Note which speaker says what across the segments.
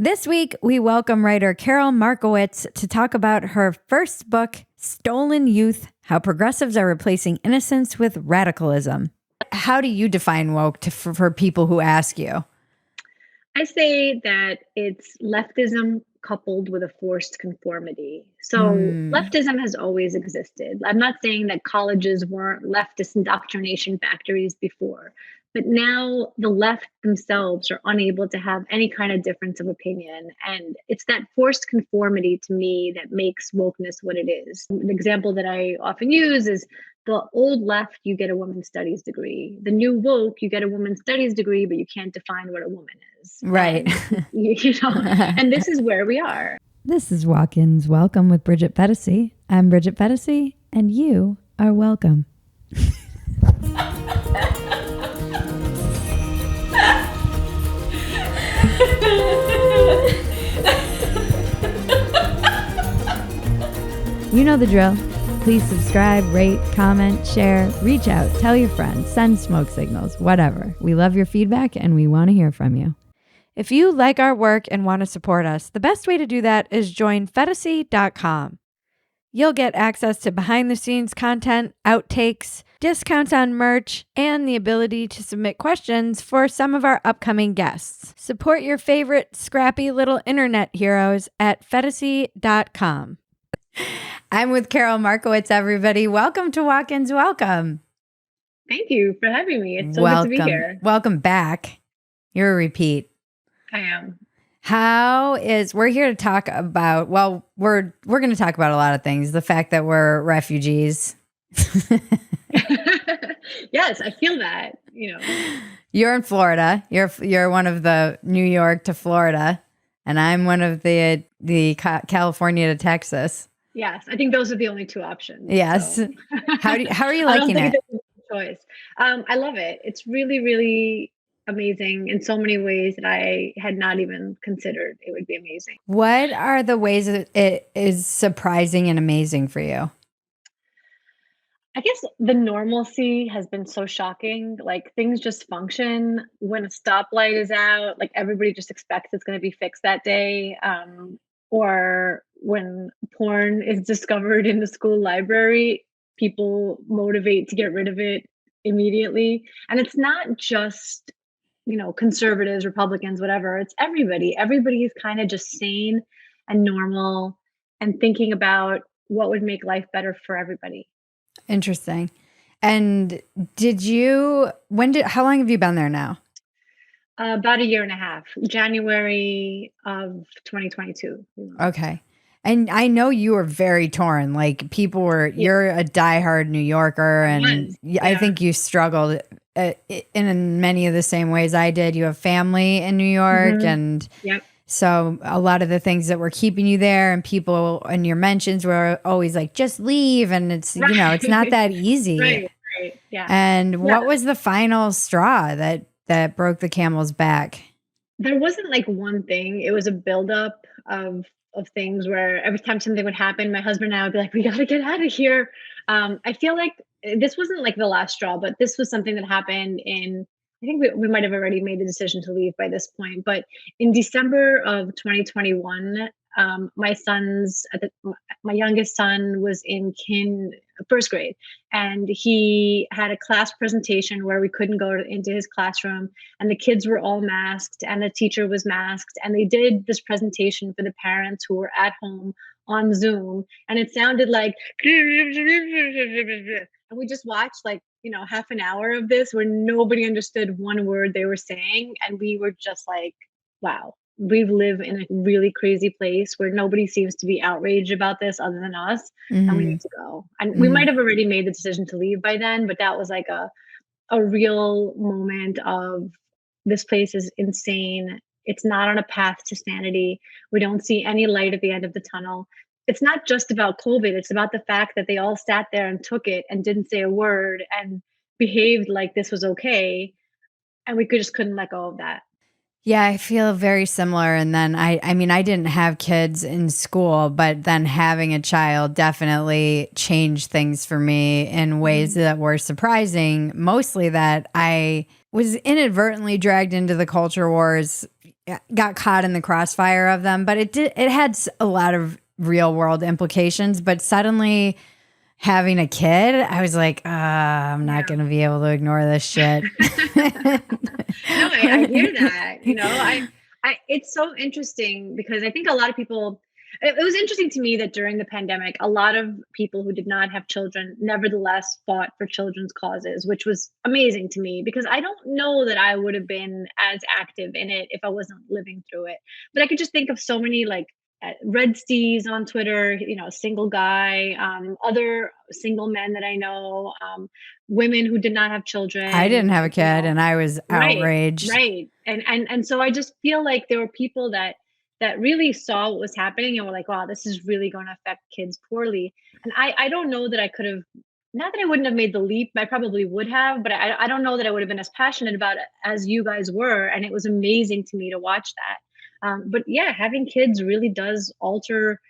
Speaker 1: This week, we welcome writer Karol Markowicz to talk about her first book, Stolen Youth: How Progressives Are Replacing Innocence with Radicalism. How do you define woke for people who ask you?
Speaker 2: I say that it's leftism coupled with a forced conformity. So leftism has always existed. I'm not saying that colleges weren't leftist indoctrination factories before, but now the left themselves are unable to have any kind of difference of opinion. And it's that forced conformity to me that makes wokeness what it is. An example that I often use is the old left, you get a women's studies degree. The new woke, you get a women's studies degree, but you can't define what a woman is.
Speaker 1: Right.
Speaker 2: And this is where we are.
Speaker 1: This is Walk-Ins Welcome with Bridget Phetasy. I'm Bridget Phetasy, and you are welcome. You know the drill. Please subscribe, rate, comment, share, reach out, tell your friends, send smoke signals, whatever. We love your feedback and we want to hear from you. If you like our work and want to support us, the best way to do that is join Phetasy.com. You'll get access to behind-the-scenes content, outtakes, discounts on merch, and the ability to submit questions for some of our upcoming guests. Support your favorite scrappy little internet heroes at Phetasy.com. I'm with Karol Markowicz, everybody. Welcome to Walk-Ins Welcome.
Speaker 2: Thank you for having me. It's so good to be here.
Speaker 1: Welcome back. You're a repeat.
Speaker 2: I am.
Speaker 1: We're here to talk about, we're going to talk about a lot of things. The fact that we're refugees.
Speaker 2: Yes, I feel that,
Speaker 1: You're in Florida. You're one of the New York to Florida, and I'm one of the California to Texas.
Speaker 2: Yes, I think those are the only two options.
Speaker 1: Yes.
Speaker 2: So.
Speaker 1: How are you liking it?
Speaker 2: Choice. I love it. It's really, really amazing in so many ways that I had not even considered it would be amazing.
Speaker 1: What are the ways that it is surprising and amazing for you?
Speaker 2: I guess the normalcy has been so shocking. Like things just function when a stoplight is out. Like everybody just expects it's going to be fixed that day. Or when porn is discovered in the school library, people motivate to get rid of it immediately. And it's not just, conservatives, Republicans, whatever. It's everybody. Everybody is kind of just sane and normal and thinking about what would make life better for everybody.
Speaker 1: Interesting. And how long have you been there now?
Speaker 2: About a year and a half, January of 2022.
Speaker 1: Okay. And I know you were very torn. Like you're a diehard New Yorker, and I think you struggled in many of the same ways I did. You have family in New York, and so a lot of the things that were keeping you there, and people in your mentions were always like, just leave. And it's, it's not that easy.
Speaker 2: Right. Yeah.
Speaker 1: And what was the final straw that broke the camel's back?
Speaker 2: There wasn't like one thing. It was a buildup of things where every time something would happen, my husband and I would be like, we got to get out of here. I feel like this wasn't like the last straw, but this was something that happened I think we might have already made the decision to leave by this point, but in December of 2021, my youngest son was in first grade, and he had a class presentation where we couldn't go into his classroom, and the kids were all masked and the teacher was masked, and they did this presentation for the parents who were at home on Zoom, and it sounded like, and we just watched half an hour of this where nobody understood one word they were saying, and we were just like, wow. We live in a really crazy place where nobody seems to be outraged about this other than us, and we need to go. And we might have already made the decision to leave by then, but that was like a real moment of, this place is insane. It's not on a path to sanity. We don't see any light at the end of the tunnel. It's not just about COVID. It's about the fact that they all sat there and took it and didn't say a word and behaved like this was okay. And we just couldn't let go of that.
Speaker 1: Yeah, I feel very similar. And then I mean, I didn't have kids in school, but then having a child definitely changed things for me in ways that were surprising. Mostly that I was inadvertently dragged into the culture wars got caught in the crossfire of them, but it had a lot of real world implications. But suddenly having a kid, I was like, I'm not going to be able to ignore this shit.
Speaker 2: No, I hear that. It's so interesting because I think a lot of people, it was interesting to me that during the pandemic, a lot of people who did not have children nevertheless fought for children's causes, which was amazing to me because I don't know that I would have been as active in it if I wasn't living through it. But I could just think of so many like Red Stees on Twitter, single guy, other single men that I know, women who did not have children.
Speaker 1: I didn't have a kid and I was outraged.
Speaker 2: Right. And so I just feel like there were people that really saw what was happening and were like, wow, this is really going to affect kids poorly. And I don't know that I could have, not that I wouldn't have made the leap, I probably would have, but I don't know that I would have been as passionate about it as you guys were. And it was amazing to me to watch that. But yeah, having kids really does alter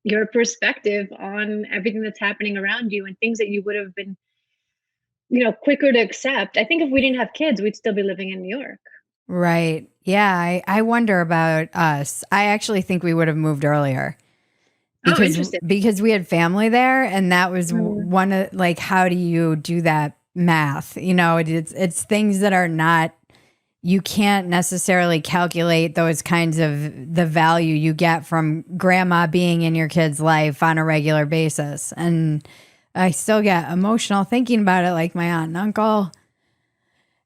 Speaker 2: your perspective on everything that's happening around you and things that you would have been, quicker to accept. I think if we didn't have kids, we'd still be living in New York.
Speaker 1: Right. Yeah. I wonder about us. I actually think we would have moved earlier because we had family there. And that was one of like, how do you do that math? It's things that are not, you can't necessarily calculate those kinds of the value you get from grandma being in your kid's life on a regular basis. And I still get emotional thinking about it, like my aunt and uncle,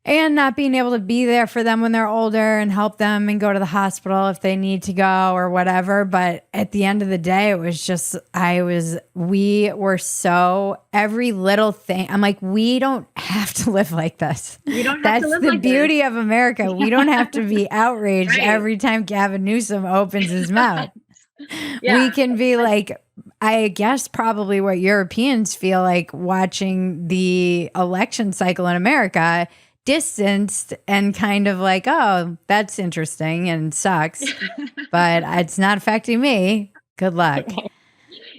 Speaker 1: and not being able to be there for them when they're older and help them and go to the hospital if they need to go or whatever. But at the end of the day, it was just, we were so, every little thing, I'm like, we don't have to live like this.
Speaker 2: You don't have to live like this.
Speaker 1: That's the beauty of America. We don't have to be outraged every time Gavin Newsom opens his mouth. We can be like, I guess probably what Europeans feel like watching the election cycle in America, distanced and kind of like, oh, that's interesting and sucks, but it's not affecting me. Good luck.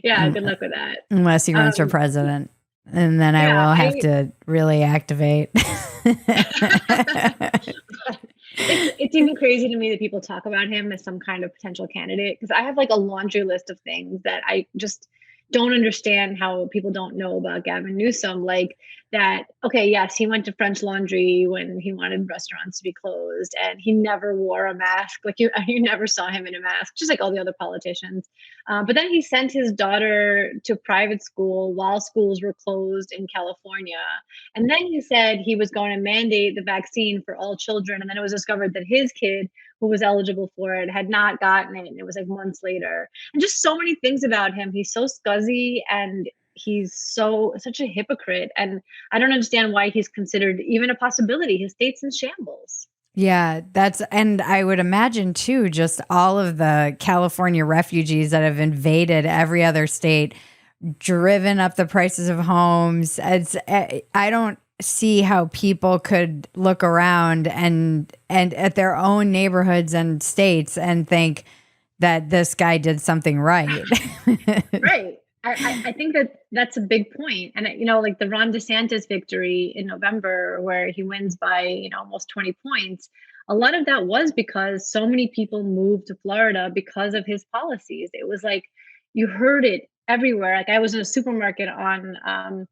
Speaker 2: Yeah, good luck with that.
Speaker 1: Unless he runs for president. And then I will have to really activate.
Speaker 2: It's even crazy to me that people talk about him as some kind of potential candidate because I have like a laundry list of things that I just don't understand how people don't know about Gavin Newsom. Like that, okay, yes, he went to French Laundry when he wanted restaurants to be closed and he never wore a mask. Like you never saw him in a mask, just like all the other politicians. But then he sent his daughter to private school while schools were closed in California. And then he said he was going to mandate the vaccine for all children. And then it was discovered that his kid, who was eligible for it, had not gotten it. And it was like months later. And just so many things about him. He's so scuzzy and he's such a hypocrite. And I don't understand why he's considered even a possibility. His state's in shambles.
Speaker 1: Yeah, and I would imagine too, just all of the California refugees that have invaded every other state, driven up the prices of homes. I don't see how people could look around and at their own neighborhoods and states and think that this guy did something right.
Speaker 2: Right. I think that's a big point. And, like the Ron DeSantis victory in November, where he wins by, almost 20 points, a lot of that was because so many people moved to Florida because of his policies. It was like, you heard it everywhere. Like I was in a supermarket on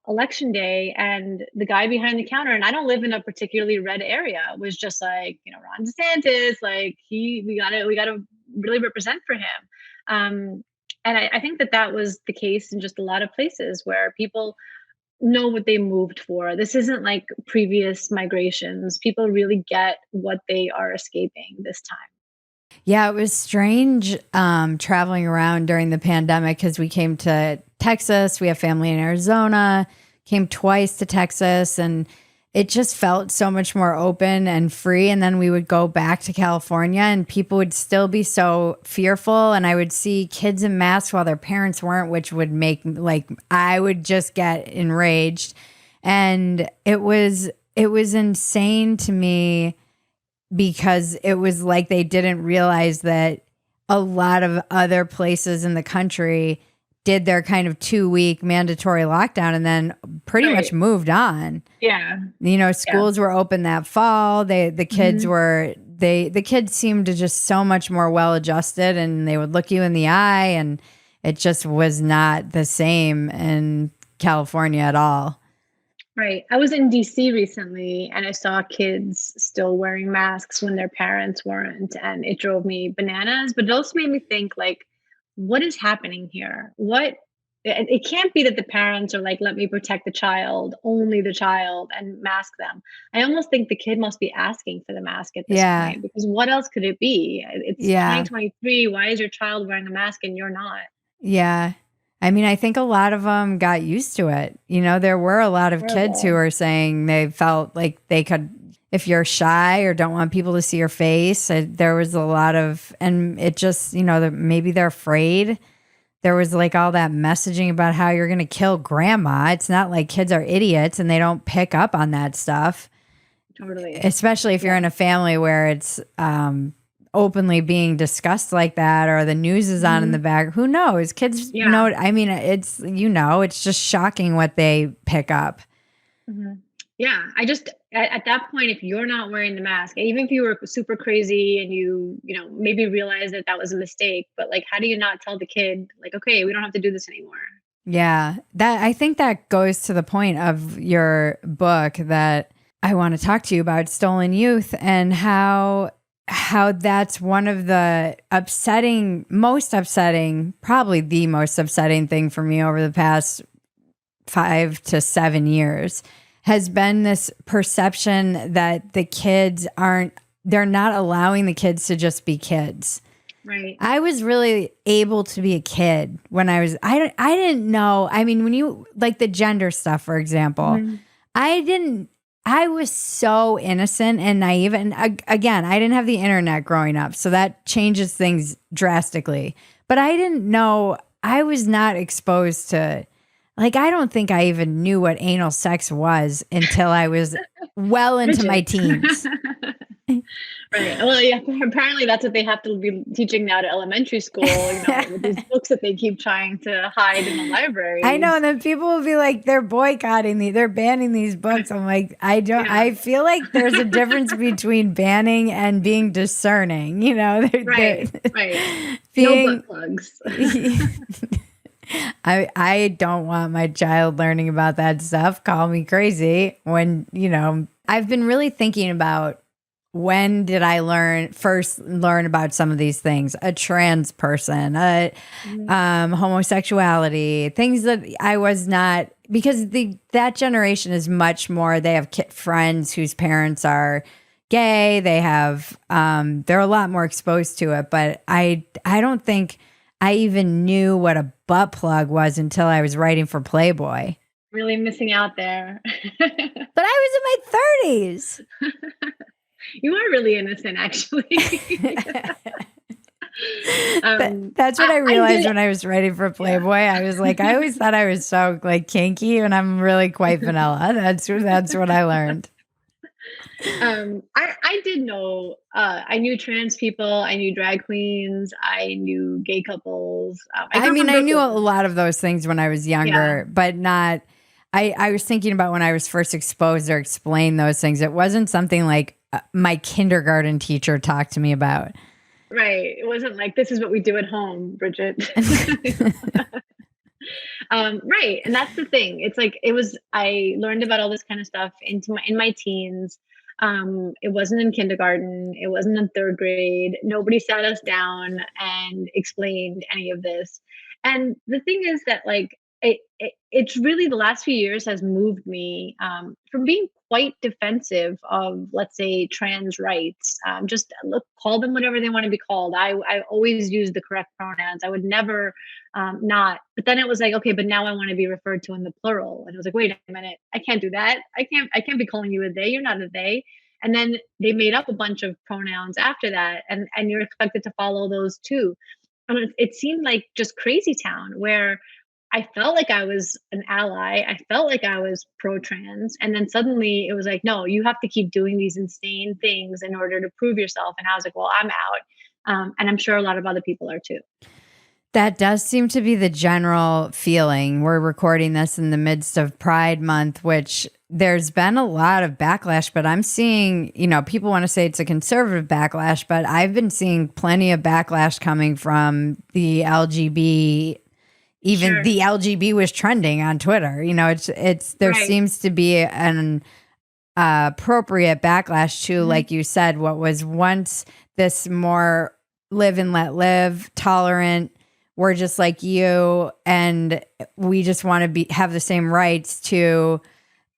Speaker 2: election day and the guy behind the counter, and I don't live in a particularly red area, was just like, Ron DeSantis, like we gotta really represent for him. And I think that was the case in just a lot of places where people know what they moved for. This isn't like previous migrations. People really get what they are escaping this time.
Speaker 1: Yeah, it was strange traveling around during the pandemic because we came to Texas. We have family in Arizona, came twice to Texas, and it just felt so much more open and free. And then we would go back to California and people would still be so fearful. And I would see kids in masks while their parents weren't, which would make I would just get enraged. And it was insane to me because it was like they didn't realize that a lot of other places in the country did their kind of 2-week mandatory lockdown and then pretty much moved on.
Speaker 2: Yeah.
Speaker 1: Schools were open that fall. The kids were the kids seemed to just so much more well adjusted, and they would look you in the eye, and it just was not the same in California at all.
Speaker 2: Right. I was in DC recently and I saw kids still wearing masks when their parents weren't, and it drove me bananas. But it also made me think, like, what is happening here? It can't be that the parents are like, let me protect the child, only the child, and mask them. I almost think the kid must be asking for the mask at this
Speaker 1: Yeah.
Speaker 2: point, because what else could it be? It's
Speaker 1: Yeah.
Speaker 2: 2023. Why is your child wearing a mask and you're not?
Speaker 1: Yeah. I mean, I think a lot of them got used to it. There were a lot of kids who
Speaker 2: Horrible.
Speaker 1: were saying they felt like they could, if you're shy or don't want people to see your face, there was a lot of, and it just, maybe they're afraid. There was like all that messaging about how you're going to kill grandma. It's not like kids are idiots and they don't pick up on that stuff,
Speaker 2: Totally.
Speaker 1: especially if you're in a family where it's, openly being discussed like that, or the news is on in the back. Who knows? Kids
Speaker 2: Yeah.
Speaker 1: know. I mean, it's just shocking what they pick up.
Speaker 2: Yeah, I just at that point, if you're not wearing the mask, even if you were super crazy and you maybe realize that that was a mistake, but like, how do you not tell the kid, like, okay, we don't have to do this anymore?
Speaker 1: Yeah, I think that goes to the point of your book that I want to talk to you about, Stolen Youth, and how that's one of the most upsetting, probably the most upsetting thing for me over the past 5 to 7 years has been this perception that they're not allowing the kids to just be kids.
Speaker 2: Right.
Speaker 1: I was really able to be a kid when I didn't know. I mean, when you like the gender stuff, for example, I was so innocent and naive. And again, I didn't have the internet growing up, so that changes things drastically. But I didn't know, I was not exposed to, like, I don't think I even knew what anal sex was until I was well into my teens.
Speaker 2: Right. Well, yeah, apparently that's what they have to be teaching now to elementary school, with these books that they keep trying to hide in the libraries.
Speaker 1: I know, and then people will be like, they're they're banning these books. I'm like, I feel like there's a difference between banning and being discerning,
Speaker 2: Right.
Speaker 1: Being,
Speaker 2: no book plugs.
Speaker 1: I don't want my child learning about that stuff. Call me crazy when, I've been really thinking about, when did I first learn about some of these things? A trans person, homosexuality, things that I was not, because that generation is much more, they have friends whose parents are gay. They have, they're a lot more exposed to it, but I don't think I even knew what a butt plug was until I was writing for Playboy.
Speaker 2: Really missing out there.
Speaker 1: But I was in my 30s.
Speaker 2: You are really innocent, actually.
Speaker 1: That's what I realized when I was writing for Playboy. Yeah. I was like, I always thought I was so like kinky, and I'm really quite vanilla. That's what I learned.
Speaker 2: I did know. I knew trans people. I knew drag queens. I knew gay couples.
Speaker 1: I knew a lot of those things when I was younger, but not. I was thinking about when I was first exposed or explained those things. It wasn't something like my kindergarten teacher talked to me about.
Speaker 2: Right. It wasn't like, this is what we do at home, Bridget. Right. And that's the thing. It's like, I learned about all this kind of stuff in my teens. It wasn't in kindergarten. It wasn't in third grade. Nobody sat us down and explained any of this. And the thing is that, like, it's really, the last few years has moved me from being quite defensive of, let's say, trans rights. Just call them whatever they want to be called. I always use the correct pronouns. I would never not. But then it was like, okay, but now I want to be referred to in the plural. And I was like, wait a minute, I can't do that. I can't be calling you a they. You're not a they. And then they made up a bunch of pronouns after that, and you're expected to follow those too. And it seemed like just crazy town, where I felt like I was an ally. I felt like I was pro-trans. And then suddenly it was like, no, you have to keep doing these insane things in order to prove yourself. And I was like, well, I'm out. And I'm sure a lot of other people are too.
Speaker 1: That does seem to be the general feeling. We're recording this in the midst of Pride Month, which there's been a lot of backlash, but I'm seeing, people want to say it's a conservative backlash, but I've been seeing plenty of backlash coming from the LGB. Even
Speaker 2: Sure.
Speaker 1: the LGB was trending on Twitter. There
Speaker 2: Right.
Speaker 1: seems to be an appropriate backlash to, like you said, what was once this more live and let live, tolerant, we're just like you, and we just want to have the same rights, to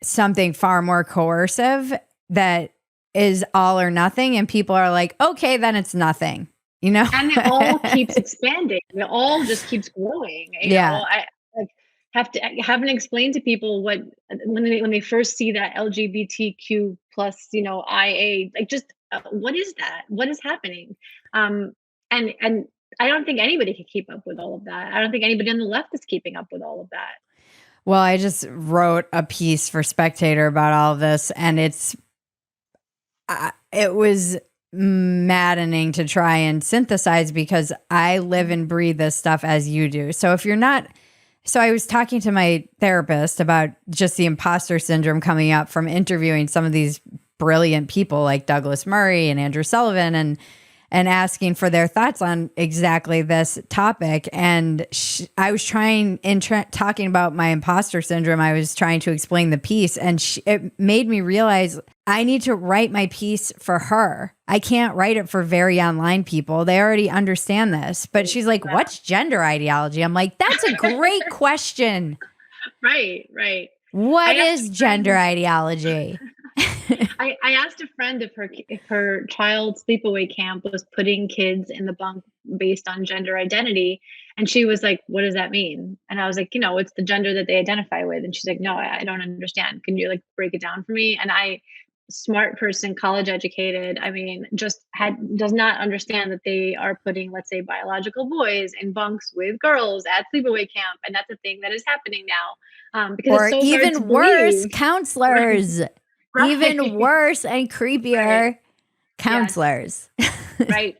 Speaker 1: something far more coercive that is all or nothing. And people are like, okay, then it's nothing,
Speaker 2: And it all keeps expanding. It all just keeps growing. I like have to explain to people what when they first see that LGBTQ plus, IA, like just what is that? What is happening? And I don't think anybody can keep up with all of that. I don't think anybody on the left is keeping up with all of that.
Speaker 1: Well, I just wrote a piece for Spectator about all of this, and it was maddening to try and synthesize, because I live and breathe this stuff as you do. So if you're not, so I was talking to my therapist about just the imposter syndrome coming up from interviewing some of these brilliant people like Douglas Murray and Andrew Sullivan, and asking for their thoughts on exactly this topic. And I was talking about my imposter syndrome, I was trying to explain the piece, and it made me realize I need to write my piece for her. I can't write it for very online people. They already understand this. But she's like, what's gender ideology? I'm like, that's a great question.
Speaker 2: Right.
Speaker 1: What is gender ideology?
Speaker 2: I asked a friend if her child's sleepaway camp was putting kids in the bunk based on gender identity, and she was like, "What does that mean?" And I was like, "It's the gender that they identify with." And she's like, "No, I don't understand. Can you like break it down for me?" And smart person, college educated, does not understand that they are putting, let's say, biological boys in bunks with girls at sleepaway camp, and that's a thing that is happening now. Because
Speaker 1: or
Speaker 2: it's so
Speaker 1: even
Speaker 2: hard to
Speaker 1: worse,
Speaker 2: believe.
Speaker 1: counselors.
Speaker 2: Right.
Speaker 1: Even worse and creepier, counselors.
Speaker 2: Right.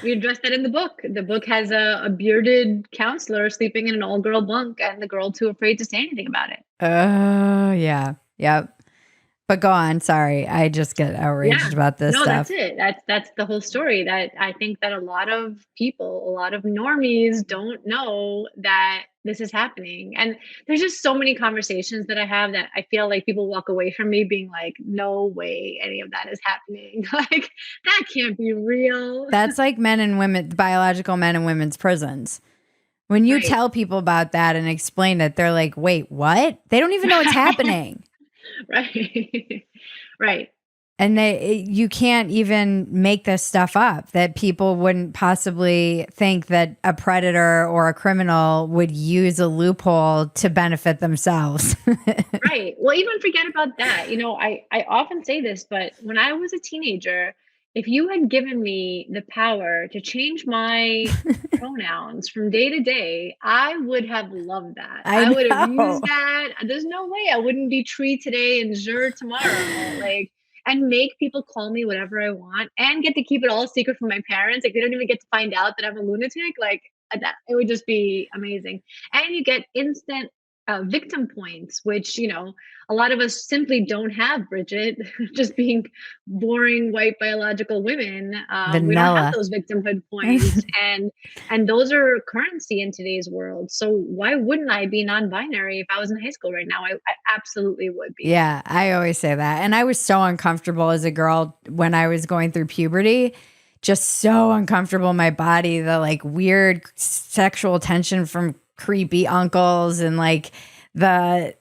Speaker 2: We addressed that in the book. The book has a bearded counselor sleeping in an all-girl bunk, and the girl too afraid to say anything about it.
Speaker 1: Oh, yeah. Yep. But go on. Sorry. I just get outraged about this stuff.
Speaker 2: No, that's it. That's the whole story. That I think that a lot of people, a lot of normies don't know that this is happening. And there's just so many conversations that I have that I feel like people walk away from me being like, no way any of that is happening. Like, that can't be real.
Speaker 1: That's like men and women, biological men and women's prisons. When you tell people about that and explain it, they're like, wait, what? They don't even know what's happening.
Speaker 2: Right.
Speaker 1: And you can't even make this stuff up, that people wouldn't possibly think that a predator or a criminal would use a loophole to benefit themselves.
Speaker 2: Right. Well, even forget about that. I often say this, but when I was a teenager, if you had given me the power to change my pronouns from day to day, I would have loved that. I would have used that. There's no way I wouldn't be Tree today and Zur tomorrow. And make people call me whatever I want and get to keep it all secret from my parents. Like, they don't even get to find out that I'm a lunatic. Like, that, it would just be amazing. And you get instant victim points, which, a lot of us simply don't have, Bridget. Just being boring white biological women. We don't have those victimhood points. and those are currency in today's world. So why wouldn't I be non-binary if I was in high school right now? I absolutely would be.
Speaker 1: Yeah, I always say that. And I was so uncomfortable as a girl when I was going through puberty. Just so uncomfortable in my body, the like weird sexual tension from creepy uncles, and like the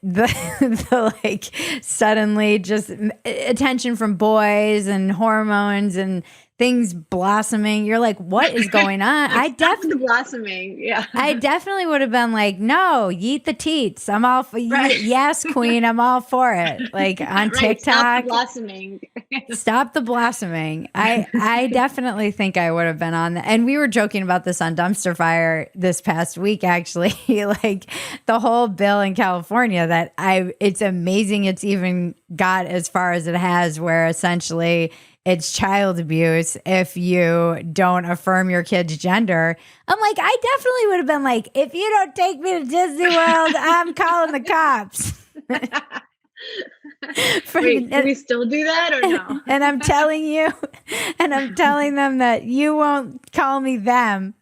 Speaker 1: like suddenly just attention from boys and hormones and things blossoming. You're like, what is going on?
Speaker 2: I definitely blossoming. Yeah.
Speaker 1: I definitely would have been like, no, yeet the teats. I'm all for yes, queen. I'm all for it. Like on TikTok.
Speaker 2: Stop the blossoming.
Speaker 1: Stop the blossoming. I definitely think I would have been on that. And we were joking about this on Dumpster Fire this past week, actually. Like the whole bill in California it's amazing it's even got as far as it has, where essentially it's child abuse if you don't affirm your kid's gender. I'm like, I definitely would have been like, if you don't take me to Disney World, I'm calling the cops.
Speaker 2: Wait, do we still do that or no?
Speaker 1: And I'm telling you, and I'm telling them that you won't call me them.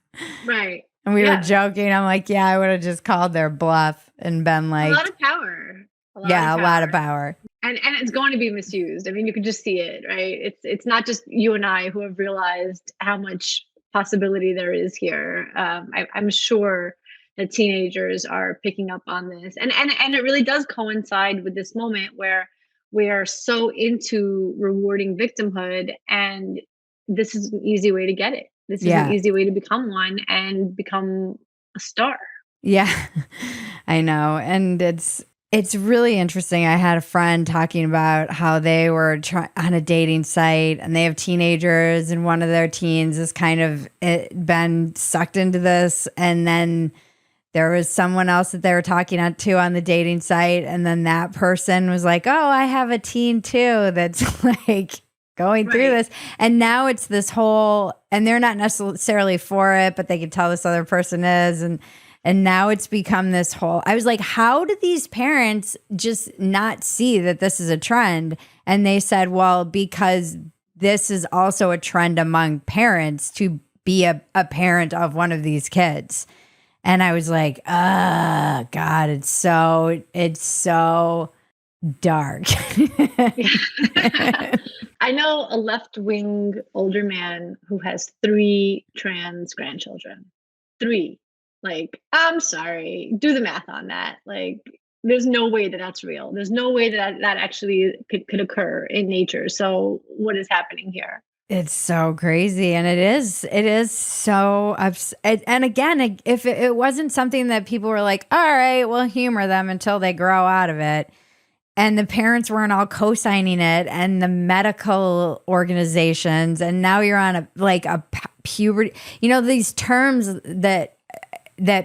Speaker 2: Right.
Speaker 1: And we were joking. I'm like, yeah, I would have just called their bluff and been like,
Speaker 2: a lot of power.
Speaker 1: A lot of power.
Speaker 2: And it's going to be misused. I mean, you can just see it, right? It's not just you and I who have realized how much possibility there is here. I'm sure that teenagers are picking up on this, and it really does coincide with this moment where we are so into rewarding victimhood, and this is an easy way to get it. This is an easy way to become one and become a star.
Speaker 1: Yeah, I know. And it's really interesting. I had a friend talking about how they were on a dating site and they have teenagers, and one of their teens has kind of been sucked into this. And then there was someone else that they were talking to on the dating site. And then that person was like, oh, I have a teen too that's like going through this. And now it's this whole, and they're not necessarily for it, but they can tell this other person is. And now it's become this whole, I was like, how do these parents just not see that this is a trend? And they said, well, because this is also a trend among parents to be a parent of one of these kids. And I was like, oh God, it's so dark.
Speaker 2: I know a left-wing older man who has 3 trans grandchildren. 3. Like, I'm sorry, do the math on that. Like, there's no way that that's real. There's no way that actually could occur in nature. So what is happening here?
Speaker 1: It's so crazy. And it is so and again, if it wasn't something that people were like, all right, we'll humor them until they grow out of it, and the parents weren't all co-signing it, and the medical organizations, and now you're on a puberty, these terms that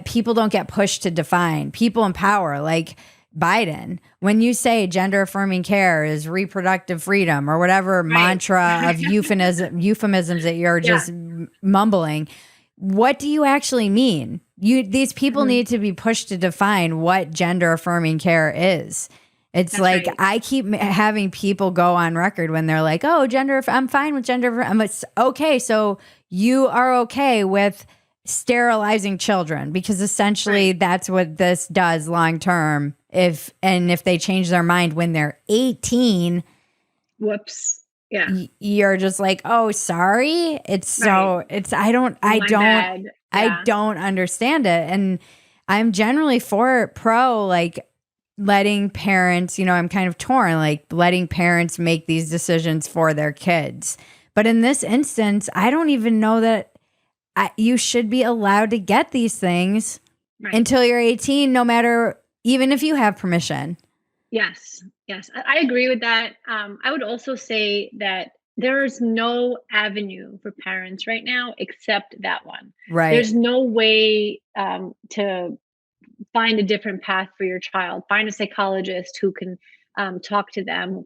Speaker 1: people don't get pushed to define, people in power, like Biden, when you say gender affirming care is reproductive freedom or whatever mantra of euphemisms that you're just mumbling, what do you actually mean? These people need to be pushed to define what gender affirming care is. It's I keep having people go on record when they're like, oh, I'm fine with gender. I'm like, okay, so you are okay with sterilizing children, because essentially that's what this does long term. If they change their mind when they're 18,
Speaker 2: whoops,
Speaker 1: you're just like, oh, sorry. I don't understand it. And I'm generally pro like letting parents, I'm kind of torn, like letting parents make these decisions for their kids. But in this instance, I don't even know that you should be allowed to get these things until you're 18, even if you have permission.
Speaker 2: Yes, I agree with that. I would also say that there's no avenue for parents right now except that one.
Speaker 1: Right.
Speaker 2: There's no way to find a different path for your child. Find a psychologist who can talk to them,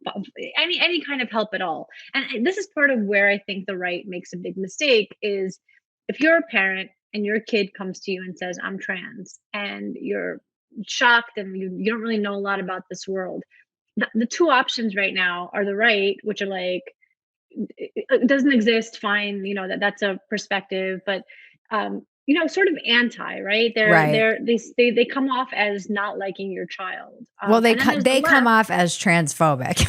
Speaker 2: any kind of help at all. And this is part of where I think the right makes a big mistake is, if you're a parent and your kid comes to you and says, I'm trans, and you're shocked and you don't really know a lot about this world, the 2 options right now are the right, which are like, it doesn't exist, fine, that's a perspective, but sort of anti, right? They come off as not liking your child.
Speaker 1: Well, they come off as transphobic.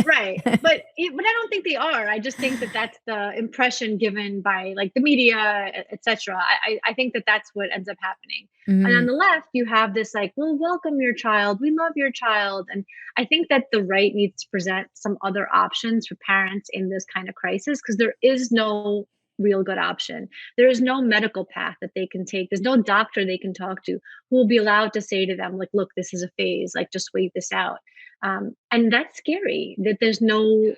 Speaker 2: Right. But I don't think they are. I just think that that's the impression given by like the media, etc. I think that that's what ends up happening. Mm-hmm. And on the left, you have this like, we'll welcome your child. We love your child. And I think that the right needs to present some other options for parents in this kind of crisis, because there is no real good option. There is no medical path that they can take. There's no doctor they can talk to who will be allowed to say to them, like, look, this is a phase, like, just wait this out. And that's scary, that there's no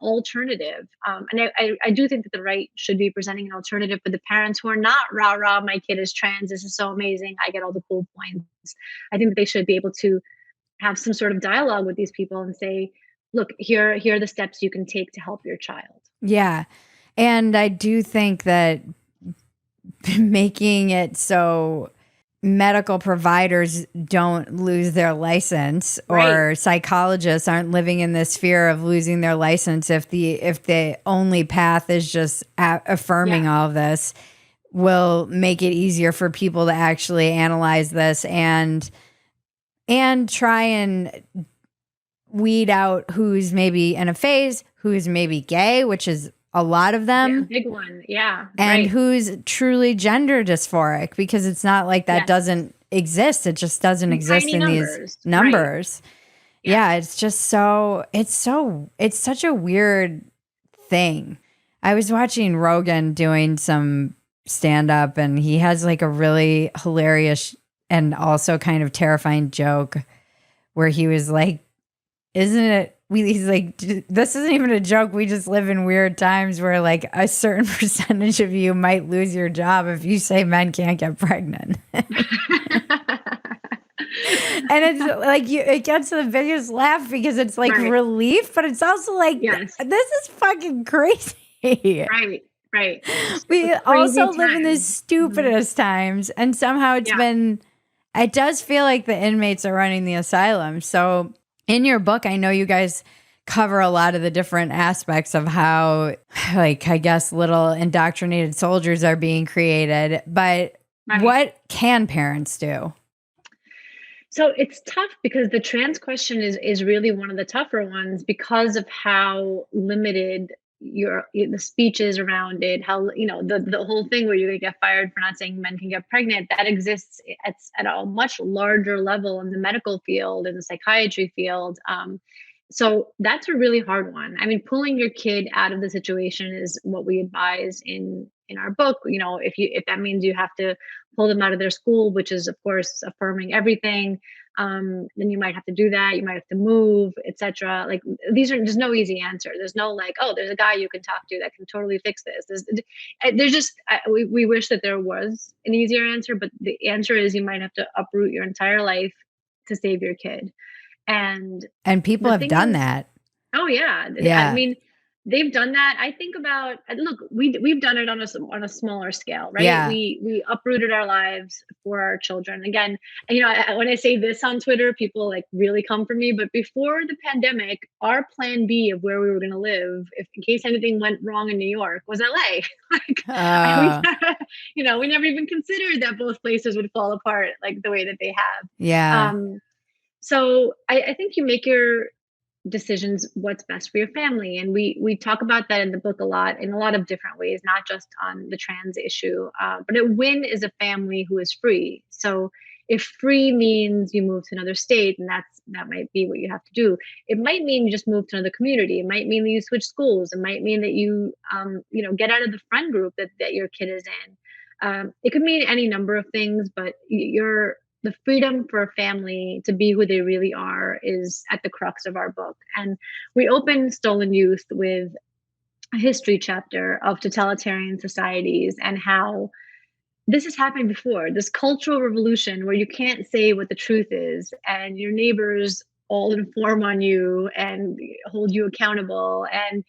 Speaker 2: alternative. And I do think that the right should be presenting an alternative for the parents who are not rah, my kid is trans, this is so amazing, I get all the cool points. I think that they should be able to have some sort of dialogue with these people and say, look, here are the steps you can take to help your child.
Speaker 1: Yeah. And I do think that making it so medical providers don't lose their license,
Speaker 2: Right.
Speaker 1: or psychologists aren't living in this fear of losing their license if the only path is just affirming
Speaker 2: Yeah.
Speaker 1: all of this, will make it easier for people to actually analyze this and try and weed out who's maybe in a phase, who's maybe gay, which is a lot of
Speaker 2: Yeah,
Speaker 1: them,
Speaker 2: big one. Yeah,
Speaker 1: and
Speaker 2: right.
Speaker 1: who's truly gender dysphoric, because it's not like that
Speaker 2: Yes.
Speaker 1: doesn't exist. It just doesn't
Speaker 2: In
Speaker 1: exist
Speaker 2: tiny
Speaker 1: in these
Speaker 2: numbers. Right.
Speaker 1: numbers.
Speaker 2: Yes.
Speaker 1: Yeah, it's just it's such a weird thing. I was watching Rogan doing some stand up, and he has like a really hilarious and also kind of terrifying joke where he was like, isn't it? He's like, this isn't even a joke. We just live in weird times where like a certain percentage of you might lose your job if you say men can't get pregnant. And it's like it gets the biggest laugh because it's like
Speaker 2: Right.
Speaker 1: relief, but it's also like,
Speaker 2: Yes.
Speaker 1: this is fucking crazy.
Speaker 2: Right. Right.
Speaker 1: We
Speaker 2: Crazy
Speaker 1: also live in the
Speaker 2: time. Mhm.
Speaker 1: stupidest times, and somehow
Speaker 2: Yeah.
Speaker 1: it does feel like the inmates are running the asylum. So in your book, I know you guys cover a lot of the different aspects of how, like, I guess little indoctrinated soldiers are being created, but
Speaker 2: Right.
Speaker 1: what can parents do?
Speaker 2: So it's tough because the trans question is really one of the tougher ones because of how limited the speeches around it, how the whole thing where you're gonna get fired for not saying men can get pregnant, that exists at a much larger level in the medical field, in the psychiatry field. So that's a really hard one. I mean, pulling your kid out of the situation is what we advise in our book. If that means you have to pull them out of their school, which is of course affirming everything, then you might have to do that. You might have to move, etc. Like, there's no easy answer. There's no like, oh, there's a guy you can talk to that can totally fix this. There's just we wish that there was an easier answer, but the answer is you might have to uproot your entire life to save your kid. And
Speaker 1: And people
Speaker 2: the
Speaker 1: have
Speaker 2: thing
Speaker 1: done
Speaker 2: is,
Speaker 1: that.
Speaker 2: oh yeah, I
Speaker 1: Yeah.
Speaker 2: mean, they've done that. I think about, look, we've done it on a smaller scale, right?
Speaker 1: Yeah.
Speaker 2: We uprooted our lives for our children. Again, and when I say this on Twitter, people like really come for me. But before the pandemic, our plan B of where we were going to live, if in case anything went wrong in New York, was LA. Like,
Speaker 1: Uh,
Speaker 2: we never even considered that both places would fall apart like the way that they have.
Speaker 1: yeah.
Speaker 2: So I think you make your decisions what's best for your family, and we talk about that in the book a lot, in a lot of different ways, not just on the trans issue. But a win is a family who is free. So if free means you move to another state, and that might be what you have to do. It might mean you just move to another community. It might mean that you switch schools. It might mean that you get out of the friend group that your kid is in. It could mean any number of things, but the freedom for a family to be who they really are is at the crux of our book. And we open Stolen Youth with a history chapter of totalitarian societies and how this has happened before. This cultural revolution where you can't say what the truth is, and your neighbors all inform on you and hold you accountable, and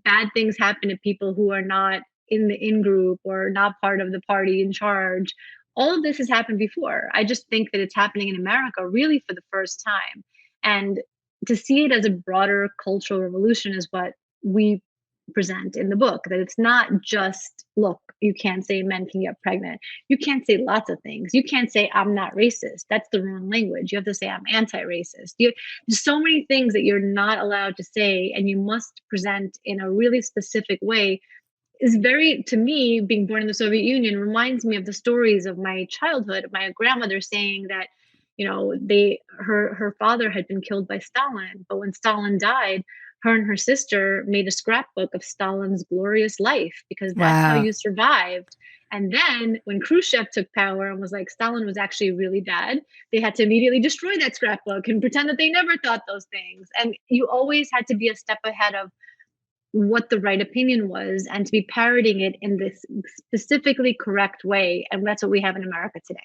Speaker 2: bad things happen to people who are not in the in group or not part of the party in charge. All of this has happened before. I just think that it's happening in America really for the first time. And to see it as a broader cultural revolution is what we present in the book, that it's not just, look, you can't say men can get pregnant. You can't say lots of things. You can't say I'm not racist. That's the wrong language. You have to say I'm anti-racist. There's so many things that you're not allowed to say, and you must present in a really specific way. Is very, to me, being born in the Soviet Union reminds me of the stories of my childhood, of my grandmother saying that, her father had been killed by Stalin, but when Stalin died, her and her sister made a scrapbook of Stalin's glorious life because that's how
Speaker 1: Wow.
Speaker 2: you survived. And then when Khrushchev took power and was like, Stalin was actually really bad, they had to immediately destroy that scrapbook and pretend that they never thought those things. And you always had to be a step ahead of what the right opinion was and to be parroting it in this specifically correct way. And that's what we have in America today.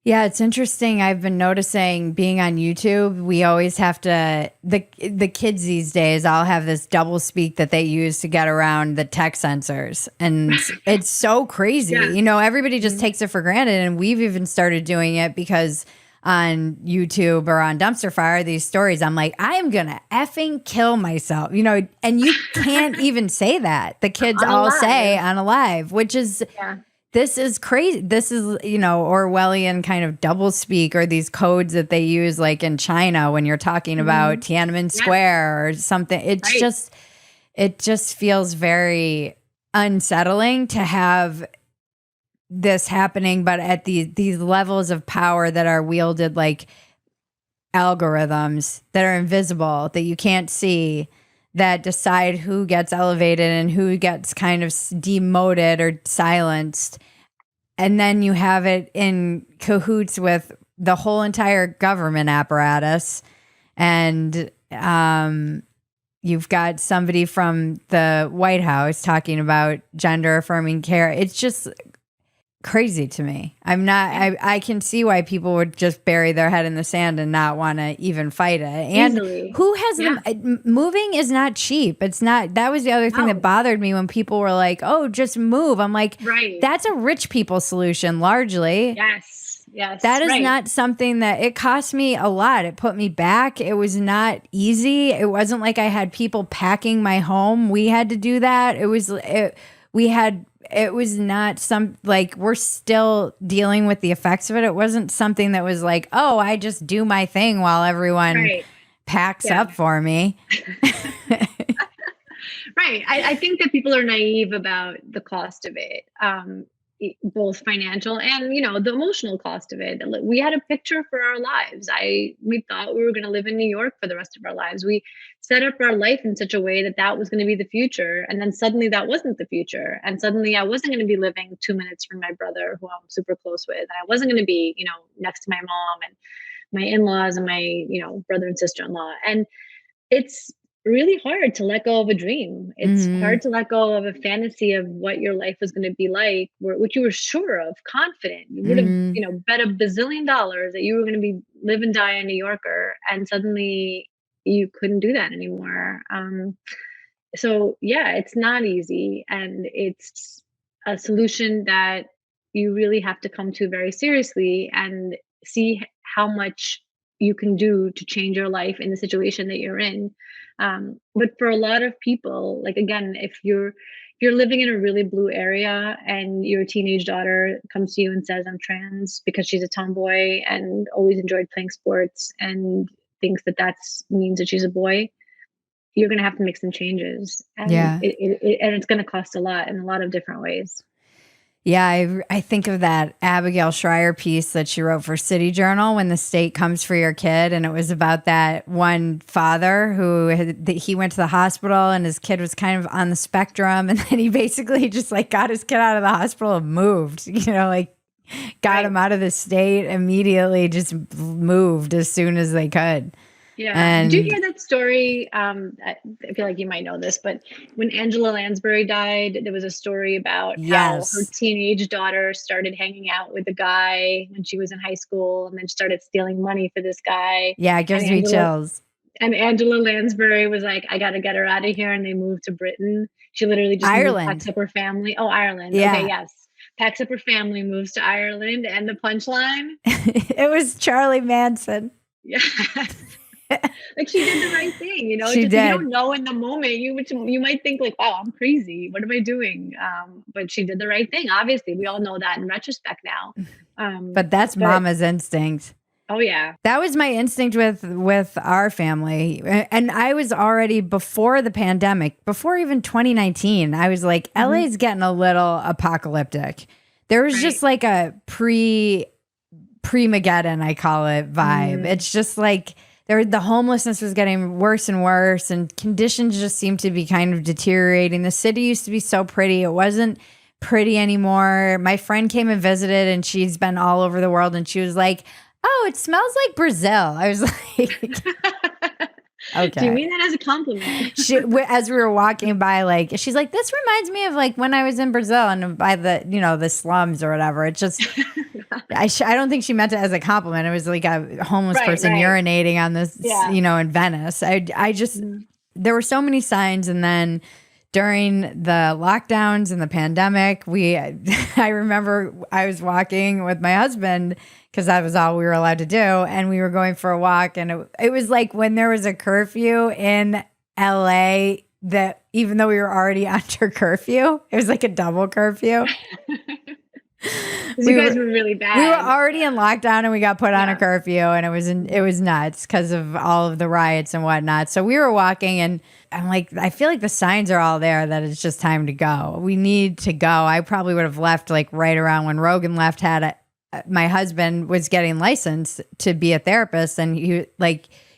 Speaker 1: Yeah, it's interesting. I've been noticing being on YouTube, we always have to the kids these days all have this double speak that they use to get around the tech censors. And it's so crazy.
Speaker 2: Yeah.
Speaker 1: You know, everybody just takes it for granted, and we've even started doing it because on YouTube or on Dumpster Fire, these stories, I'm like, I am gonna effing kill myself. You know, and you can't even say that. The kids
Speaker 2: On a
Speaker 1: all
Speaker 2: live.
Speaker 1: say on a live, which is
Speaker 2: Yeah.
Speaker 1: this is crazy. This is, you know, Orwellian kind of double speak, or these codes that they use like in China when you're talking about Tiananmen Square or something. It's
Speaker 2: Right.
Speaker 1: it just feels very unsettling to have this happening, but at these levels of power that are wielded like algorithms that are invisible, that you can't see, that decide who gets elevated and who gets kind of demoted or silenced. And then you have it in cahoots with the whole entire government apparatus. And you've got somebody from the White House talking about gender affirming care. It's just crazy to me. I can see why people would just bury their head in the sand and not want to even fight it. And
Speaker 2: Easily.
Speaker 1: who has them? Moving is not cheap. It's not. That was the other thing that bothered me when people were like, oh, just move. I'm like, that's a rich people solution largely.
Speaker 2: Yes.
Speaker 1: That is not something that it cost me a lot. It put me back. It was not easy. It wasn't like I had people packing my home. We had to do that. It was not like, we're still dealing with the effects of it. It wasn't something that was like, oh, I just do my thing while everyone packs up for me.
Speaker 2: Right. I think that people are naive about the cost of it, both financial and, you know, the emotional cost of it. We had a picture for our lives. We thought we were going to live in New York for the rest of our lives. We set up our life in such a way that that was going to be the future. And then suddenly that wasn't the future. And suddenly I wasn't going to be living 2 minutes from my brother, who I'm super close with. And I wasn't going to be, you know, next to my mom and my in-laws and my, you know, brother and sister-in-law. And it's really hard to let go of a dream. It's hard to let go of a fantasy of what your life was going to be like, which you were sure of, confident. You would have, you know, bet $1 bazillion that you were going to be live and die a New Yorker, and suddenly you couldn't do that anymore. So yeah, it's not easy, and it's a solution that you really have to come to very seriously and see how much you can do to change your life in the situation that you're in. But for a lot of people, like, again, if you're living in a really blue area and your teenage daughter comes to you and says, I'm trans, because she's a tomboy and always enjoyed playing sports and thinks that that's means that she's a boy, you're going to have to make some changes. And and it's going to cost a lot in a lot of different ways.
Speaker 1: Yeah, I think of that Abigail Schreier piece that she wrote for City Journal, when the state comes for your kid. And it was about that one father who he went to the hospital and his kid was kind of on the spectrum. And then he basically just like got his kid out of the hospital and moved, you know, like got him out of the state immediately, just moved as soon as they could.
Speaker 2: Yeah. And did you hear that story? I feel like you might know this, but when Angela Lansbury died, there was a story about how her teenage daughter started hanging out with a guy when she was in high school, and then started stealing money for this guy.
Speaker 1: Yeah, it gives me chills.
Speaker 2: And Angela Lansbury was like, I got to get her out of here. And they moved to Britain. She literally just packs up her family. Oh, Ireland. Yeah. Okay, yes. Packs up her family, moves to Ireland. And the punchline?
Speaker 1: It was Charlie Manson.
Speaker 2: Yeah. Like, she did the right thing, you know.
Speaker 1: She did.
Speaker 2: You don't know in the moment. You might think like, wow, I'm crazy. What am I doing? But she did the right thing. Obviously, we all know that in retrospect now.
Speaker 1: But that's mama's instinct.
Speaker 2: Oh yeah,
Speaker 1: that was my instinct with our family, and I was already before the pandemic, before even 2019. I was like, LA's getting a little apocalyptic. There was just like a pre-Mageddon, I call it, vibe. It's just like the homelessness was getting worse and worse, and conditions just seemed to be kind of deteriorating. The city used to be so pretty. It wasn't pretty anymore. My friend came and visited, and she's been all over the world, and she was like, oh, it smells like Brazil. I was like, okay.
Speaker 2: Do you mean that as a compliment?
Speaker 1: As we were walking by, like, she's like, this reminds me of like when I was in Brazil and by the, you know, the slums or whatever. It just, I don't think she meant it as a compliment. It was like a homeless
Speaker 2: Right,
Speaker 1: person
Speaker 2: right.
Speaker 1: urinating on this,
Speaker 2: Yeah.
Speaker 1: in Venice. I just,
Speaker 2: Mhm.
Speaker 1: there were so many signs. And then during the lockdowns and the pandemic, I remember I was walking with my husband because that was all we were allowed to do. And we were going for a walk. And it was like when there was a curfew in LA, that even though we were already under curfew, it was like a double curfew.
Speaker 2: 'Cause you guys were really
Speaker 1: We were
Speaker 2: bad.
Speaker 1: already in lockdown and we got put on a
Speaker 2: Yeah.
Speaker 1: curfew, and it was nuts because of all of the riots and whatnot. So we were walking and I'm like, I feel like the signs are all there that it's just time to go. We need to go. I probably would have left like right around when Rogan left. My husband was getting licensed to be a therapist, and you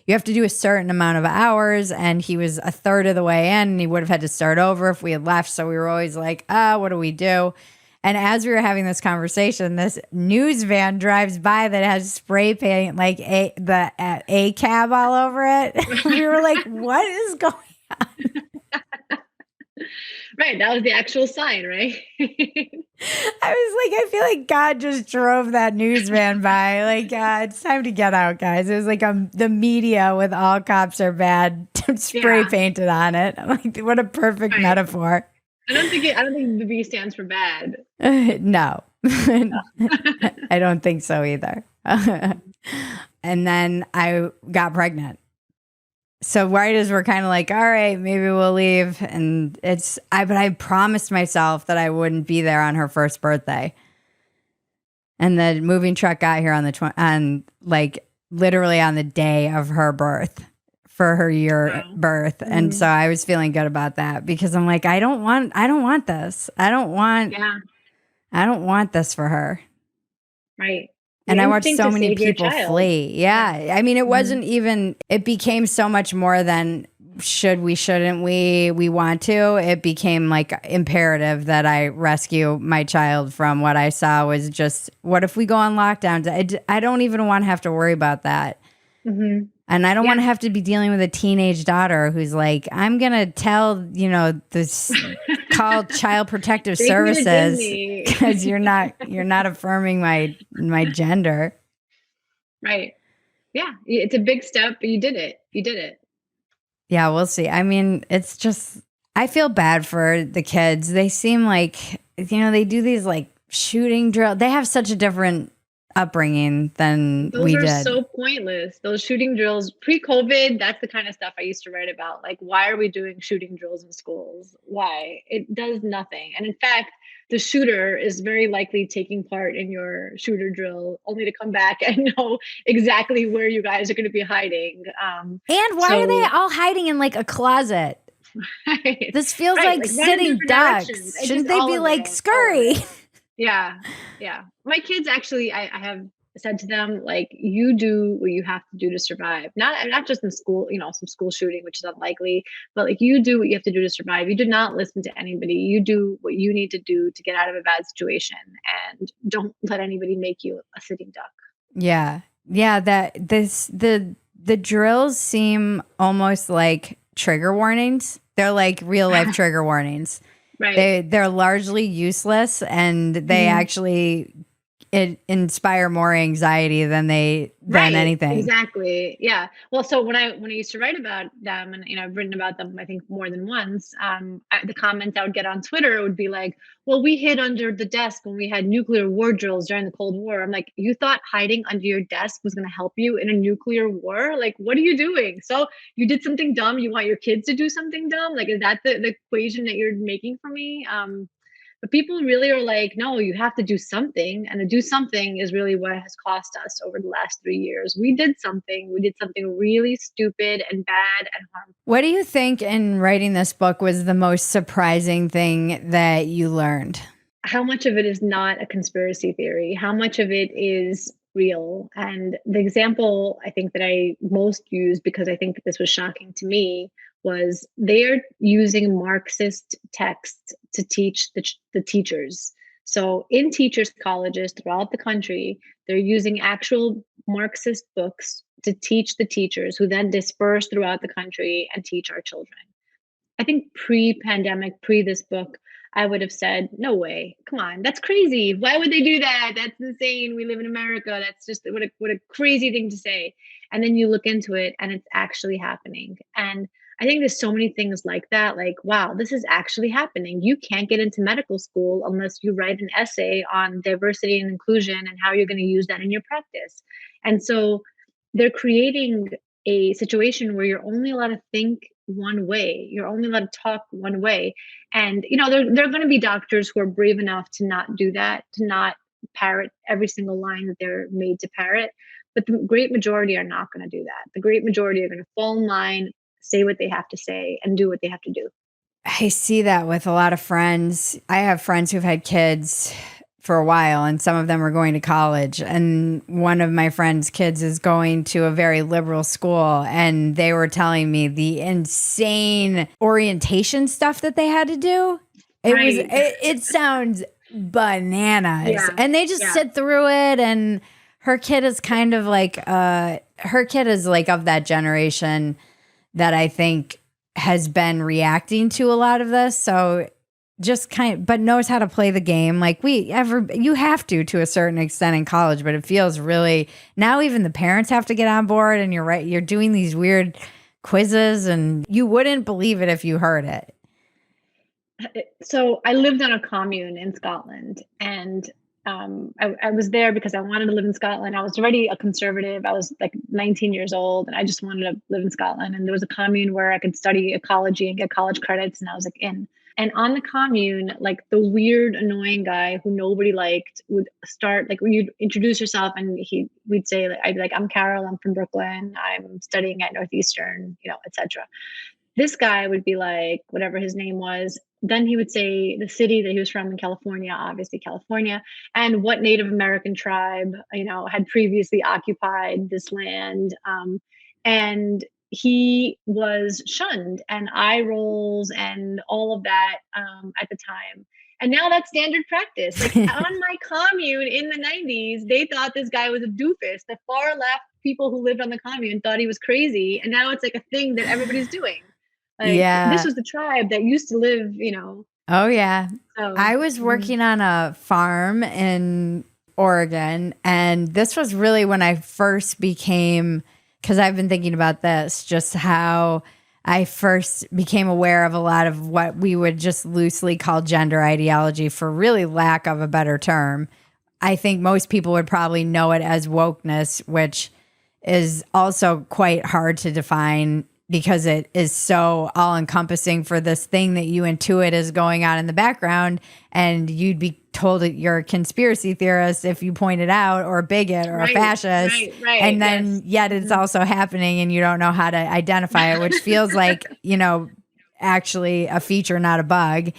Speaker 1: have to do a certain amount of hours, and he was a third of the way in, and he would have had to start over if we had left. So we were always like, what do we do? And as we were having this conversation, this news van drives by that has spray paint, like a cab all over it. We were like, what is going on?
Speaker 2: Right. That was the actual sign, right?
Speaker 1: I was like, I feel like God just drove that news van by. Like, it's time to get out, guys. It was like the media with all cops are bad spray painted on it. I'm like, what a perfect metaphor.
Speaker 2: I don't think the B stands for bad.
Speaker 1: No. I don't think so either. And then I got pregnant. So right as we're kind of like, all right, maybe we'll leave. And but I promised myself that I wouldn't be there on her first birthday. And the moving truck got here on literally on the day of her birth, for her year birth. And so I was feeling good about that because I'm like, I don't want this. I don't want this for her.
Speaker 2: Right.
Speaker 1: And I watched so many people flee. Yeah. I mean, it wasn't even, it became so much more than shouldn't we want to. It became like imperative that I rescue my child from what I saw was just, what if we go on lockdown? I don't even want to have to worry about that. Mm-hmm. And I don't want to have to be dealing with a teenage daughter who's like, I'm going to tell, this call Child Protective Services because you're not affirming my gender.
Speaker 2: Right. Yeah. It's a big step, but you did it.
Speaker 1: Yeah, we'll see. I mean, it's just, I feel bad for the kids. They seem like, they do these like shooting drill. They have such a different upbringing than we did.
Speaker 2: Those are so pointless. Those shooting drills pre-COVID, that's the kind of stuff I used to write about. Like, why are we doing shooting drills in schools? Why? It does nothing. And in fact, the shooter is very likely taking part in your shooter drill only to come back and know exactly where you guys are going to be hiding.
Speaker 1: And why are they all hiding in like a closet? Right. This feels like sitting ducks. Shouldn't they be like scurry?
Speaker 2: Yeah. Yeah. My kids actually, I have said to them, like, you do what you have to do to survive. Not just in school, some school shooting, which is unlikely, but like you do what you have to do to survive. You do not listen to anybody. You do what you need to do to get out of a bad situation, and don't let anybody make you a sitting duck.
Speaker 1: Yeah. Yeah. The drills seem almost like trigger warnings. They're like real life trigger warnings. Right. They're largely useless, and they actually inspire more anxiety than anything.
Speaker 2: Exactly. Yeah. Well, so when I used to write about them, and I've written about them, I think more than once. The comments I would get on Twitter would be like, "Well, we hid under the desk when we had nuclear war drills during the Cold War." I'm like, "You thought hiding under your desk was going to help you in a nuclear war? Like, what are you doing? So you did something dumb. You want your kids to do something dumb? Like, is that the equation that you're making for me?" But people really are like, no, you have to do something. And to do something is really what has cost us over the last 3 years. We did something. We did something really stupid and bad and harmful.
Speaker 1: What do you think in writing this book was the most surprising thing that you learned?
Speaker 2: How much of it is not a conspiracy theory? How much of it is real? And the example I think that I most used, because I think that this was shocking to me, was they're using Marxist texts to teach the teachers. So in teachers' colleges throughout the country, they're using actual Marxist books to teach the teachers, who then disperse throughout the country and teach our children. I think pre-pandemic, pre this book, I would have said, no way, come on, that's crazy. Why would they do that? That's insane. We live in America. That's just what a crazy thing to say. And then you look into it and it's actually happening. And I think there's so many things like that. Like, wow, this is actually happening. You can't get into medical school unless you write an essay on diversity and inclusion and how you're going to use that in your practice. And so they're creating a situation where you're only allowed to think one way. You're only allowed to talk one way. And, there are going to be doctors who are brave enough to not do that, to not parrot every single line that they're made to parrot. But the great majority are not going to do that. The great majority are going to fall in line, say what they have to say, and do what they have to do.
Speaker 1: I see that with a lot of friends. I have friends who've had kids for a while, and some of them are going to college. And one of my friends' kids is going to a very liberal school, and they were telling me the insane orientation stuff that they had to do. It sounds bananas.
Speaker 2: Yeah.
Speaker 1: And they just sit through it. And her kid is kind of like, her kid is like of that generation that I think has been reacting to a lot of this. So just but knows how to play the game. Like you have to a certain extent in college, but it feels really, now even the parents have to get on board, and you're right. You're doing these weird quizzes and you wouldn't believe it if you heard it.
Speaker 2: So I lived on a commune in Scotland, and I was there because I wanted to live in Scotland. I was already a conservative. I was like 19 years old, and I just wanted to live in Scotland. And there was a commune where I could study ecology and get college credits, and I was like in. And on the commune, like the weird, annoying guy who nobody liked would start, like when you'd introduce yourself, and we'd say, like, I'd be like, I'm Carol, I'm from Brooklyn, I'm studying at Northeastern, etc. This guy would be like, whatever his name was. Then he would say the city that he was from in California, obviously California, and what Native American tribe, had previously occupied this land. And he was shunned, and eye rolls and all of that at the time. And now that's standard practice. Like on my commune in the 90s, they thought this guy was a doofus. The far left people who lived on the commune thought he was crazy. And now it's like a thing that everybody's doing. Like, this was the tribe that used to live,
Speaker 1: Oh, yeah.
Speaker 2: So,
Speaker 1: I was working on a farm in Oregon, and this was really when I first became, because I've been thinking about this, just how I first became aware of a lot of what we would just loosely call gender ideology, for really lack of a better term. I think most people would probably know it as wokeness, which is also quite hard to define because it is so all-encompassing for this thing that you intuit is going on in the background, and you'd be told that you're a conspiracy theorist if you point it out, or a bigot, or a fascist, and then yet it's also happening and you don't know how to identify it, which feels like, actually a feature, not a bug.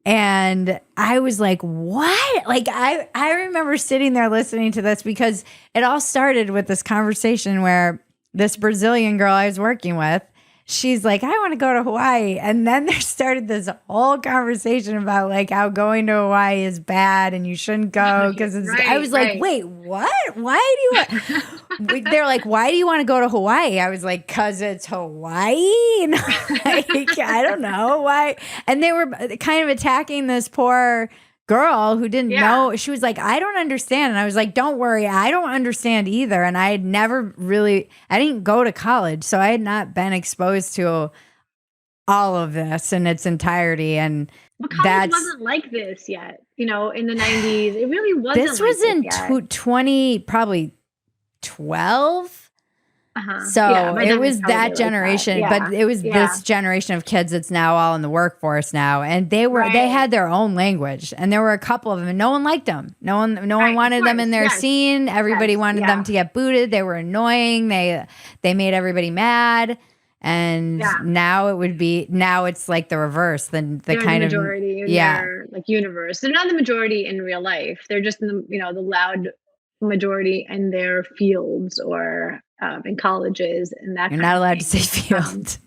Speaker 1: And I was like, what? Like, I remember sitting there listening to this, because it all started with this conversation where this Brazilian girl I was working with, she's like, I want to go to Hawaii. And then there started this whole conversation about like how going to Hawaii is bad and you shouldn't go because it's, I was like, wait, what? Why do you, they're like, why do you want to go to Hawaii? I was like, cause it's Hawaii. And like, I don't know why. And they were kind of attacking this poor girl who didn't know. She was like, I don't understand. And I was like, don't worry, I don't understand either. And I had never really, I didn't go to college, so I had not been exposed to all of this in its entirety. And
Speaker 2: but college wasn't like this yet, in the 90s. It really wasn't.
Speaker 1: This was in 20, probably 12. So it was that generation, but it was this generation of kids that's now all in the workforce now. And they had their own language, and there were a couple of them, and no one liked them. No one wanted them in their scene. Everybody wanted them to get booted. They were annoying. They made everybody mad. And now it's like the reverse. They're kind
Speaker 2: the majority in their like universe. They're not the majority in real life. They're just in the, the loud majority in their fields or in colleges and that.
Speaker 1: You're not allowed to say field.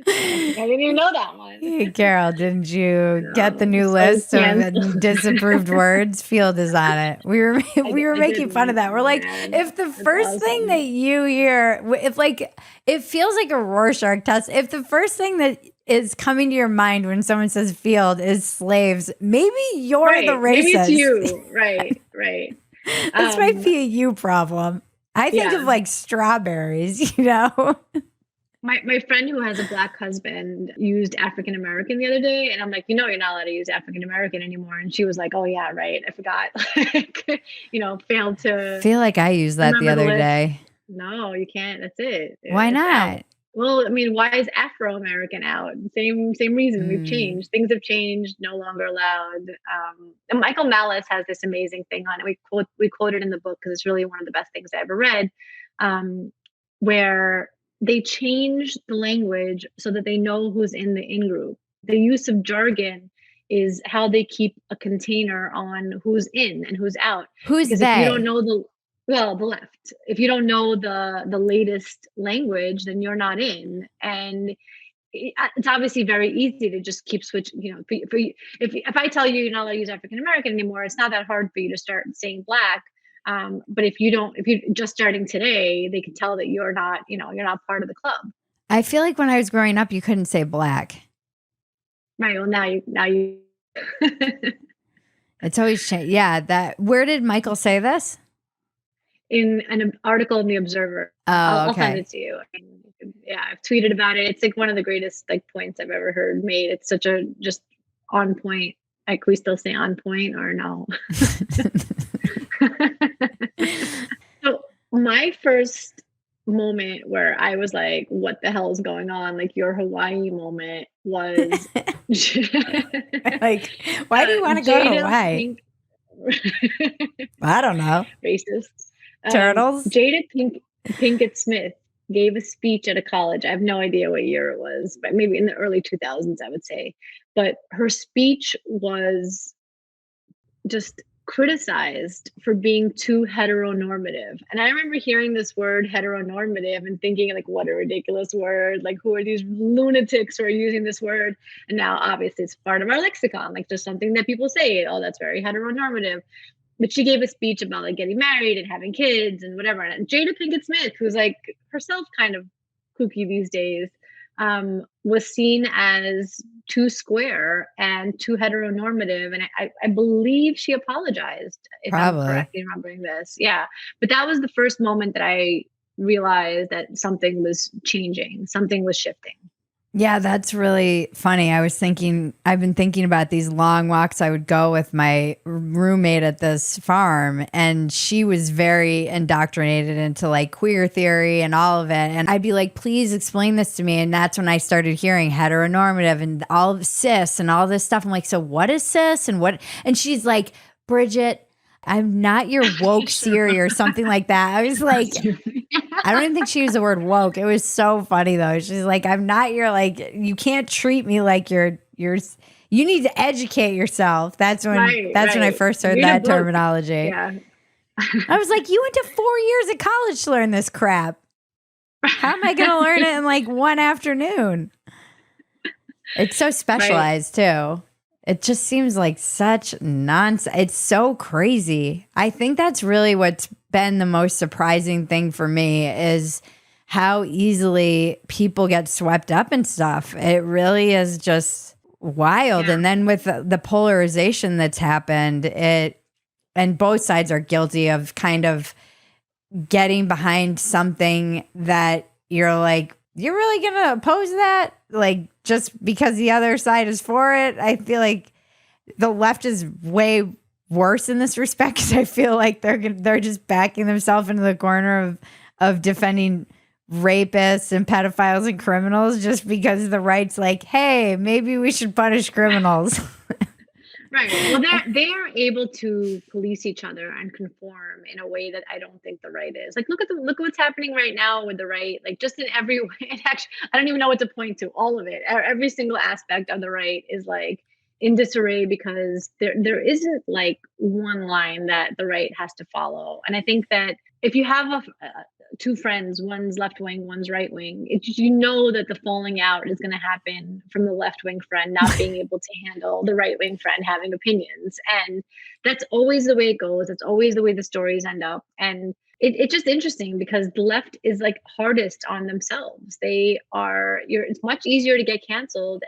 Speaker 2: I didn't even know that one.
Speaker 1: Hey, Carol, didn't you get the new
Speaker 2: So
Speaker 1: list of
Speaker 2: canceled.
Speaker 1: disapproved words? Field is on it. We were
Speaker 2: I
Speaker 1: making fun of
Speaker 2: didn't.
Speaker 1: that. We're
Speaker 2: Oh
Speaker 1: like,
Speaker 2: man,
Speaker 1: if the
Speaker 2: that's
Speaker 1: first thing that
Speaker 2: awesome.
Speaker 1: you hear, if like, it feels like a Rorschach test. If the first thing that is coming to your mind when someone says field is slaves, maybe you're the
Speaker 2: Right. Maybe it's
Speaker 1: racist.
Speaker 2: you. Right. Right.
Speaker 1: This might
Speaker 2: Um,
Speaker 1: be a you problem. I think of
Speaker 2: yeah.
Speaker 1: like strawberries, you know?
Speaker 2: My friend who has a black husband used African American the other day, and I'm like, you're not allowed to use African American anymore. And she was like, oh yeah, right, I forgot. Like, failed to
Speaker 1: Feel like I used that the
Speaker 2: remember the
Speaker 1: other
Speaker 2: list.
Speaker 1: day.
Speaker 2: No, you can't. That's it.
Speaker 1: Why
Speaker 2: It's out.
Speaker 1: not?
Speaker 2: Well, I mean, why is Afro American out? Same reason. We've
Speaker 1: Mm.
Speaker 2: changed. Things have changed. No longer allowed. And Michael Malice has this amazing thing on it. We quote it in the book because it's really one of the best things I ever read, where they change the language so that they know who's in the in group. The use of jargon is how they keep a container on who's in and who's out.
Speaker 1: Who's
Speaker 2: Because if you don't
Speaker 1: they?
Speaker 2: know the left, if you don't know the latest language, then you're not in. And it's obviously very easy to just keep switching. If I tell you you're not allowed to use African American anymore, it's not that hard for you to start saying black. But if you're just starting today, they can tell that you're not part of the club.
Speaker 1: I feel like when I was growing up, you couldn't say black.
Speaker 2: Right. Well, now you.
Speaker 1: It's always changed. Yeah. Where did Michael say this?
Speaker 2: In an article in the Observer.
Speaker 1: Oh,
Speaker 2: I'll send
Speaker 1: okay.
Speaker 2: it to you. Yeah, I've tweeted about it. It's like one of the greatest like points I've ever heard made. It's such a just on point. Like, we still say on point or no? So my first moment where I was like, what the hell is going on? Like, your Hawaii moment was
Speaker 1: Like, why do you want to go to
Speaker 2: Jada
Speaker 1: Hawaii?
Speaker 2: Pink
Speaker 1: I don't know.
Speaker 2: racist.
Speaker 1: Turtles?
Speaker 2: Jada Pinkett Smith gave a speech at a college. I have no idea what year it was, but maybe in the early 2000s, I would say. But her speech was just criticized for being too heteronormative. And I remember hearing this word heteronormative and thinking, like, what a ridiculous word. Like, who are these lunatics who are using this word? And now obviously it's part of our lexicon, like just something that people say, oh, that's very heteronormative. But she gave a speech about like getting married and having kids and whatever. And Jada Pinkett Smith, who's like herself kind of kooky these days, was seen as too square and too heteronormative. And I believe she apologized, if I'm
Speaker 1: Probably.
Speaker 2: correct in remembering this. Yeah. But that was the first moment that I realized that something was changing, something was shifting.
Speaker 1: Yeah, that's really funny. I've been thinking about these long walks I would go with my roommate at this farm, and she was very indoctrinated into like queer theory and all of it. And I'd be like, please explain this to me. And that's when I started hearing heteronormative and all of cis and all this stuff. I'm like, so what is cis and what? And she's like, Bridget, I'm not your woke Siri or something like that. I was like, I don't even think she used the word woke. It was so funny though. She's like, I'm not your like, you can't treat me like you need to educate yourself. That's when I first heard
Speaker 2: Read a
Speaker 1: that
Speaker 2: book.
Speaker 1: terminology.
Speaker 2: Yeah.
Speaker 1: I was like, you went to 4 years of college to learn this crap. How am I going to learn it in like one afternoon? It's so specialized too. It just seems like such nonsense. It's so crazy. I think that's really what's been the most surprising thing for me is how easily people get swept up in stuff. It really is just wild.
Speaker 2: Yeah.
Speaker 1: And then with the polarization that's happened, and both sides are guilty of kind of getting behind something that you're like, you're really going to oppose that? Like, just because the other side is for it? I feel like the left is way worse in this respect because I feel like they're just backing themselves into the corner of defending rapists and pedophiles and criminals just because the right's like, hey, maybe we should punish criminals.
Speaker 2: Right. Well, they are able to police each other and conform in a way that I don't think the right is. Like, look at what's happening right now with the right. Like, just in every way. Actually, I don't even know what to point to. All of it, every single aspect of the right is like in disarray because there isn't like one line that the right has to follow. And I think that if you have two friends, one's left wing, one's right wing. You know that the falling out is going to happen from the left wing friend not being able to handle the right wing friend having opinions. And that's always the way it goes. That's always the way the stories end up. And it's just interesting because the left is like hardest on themselves. It's much easier to get canceled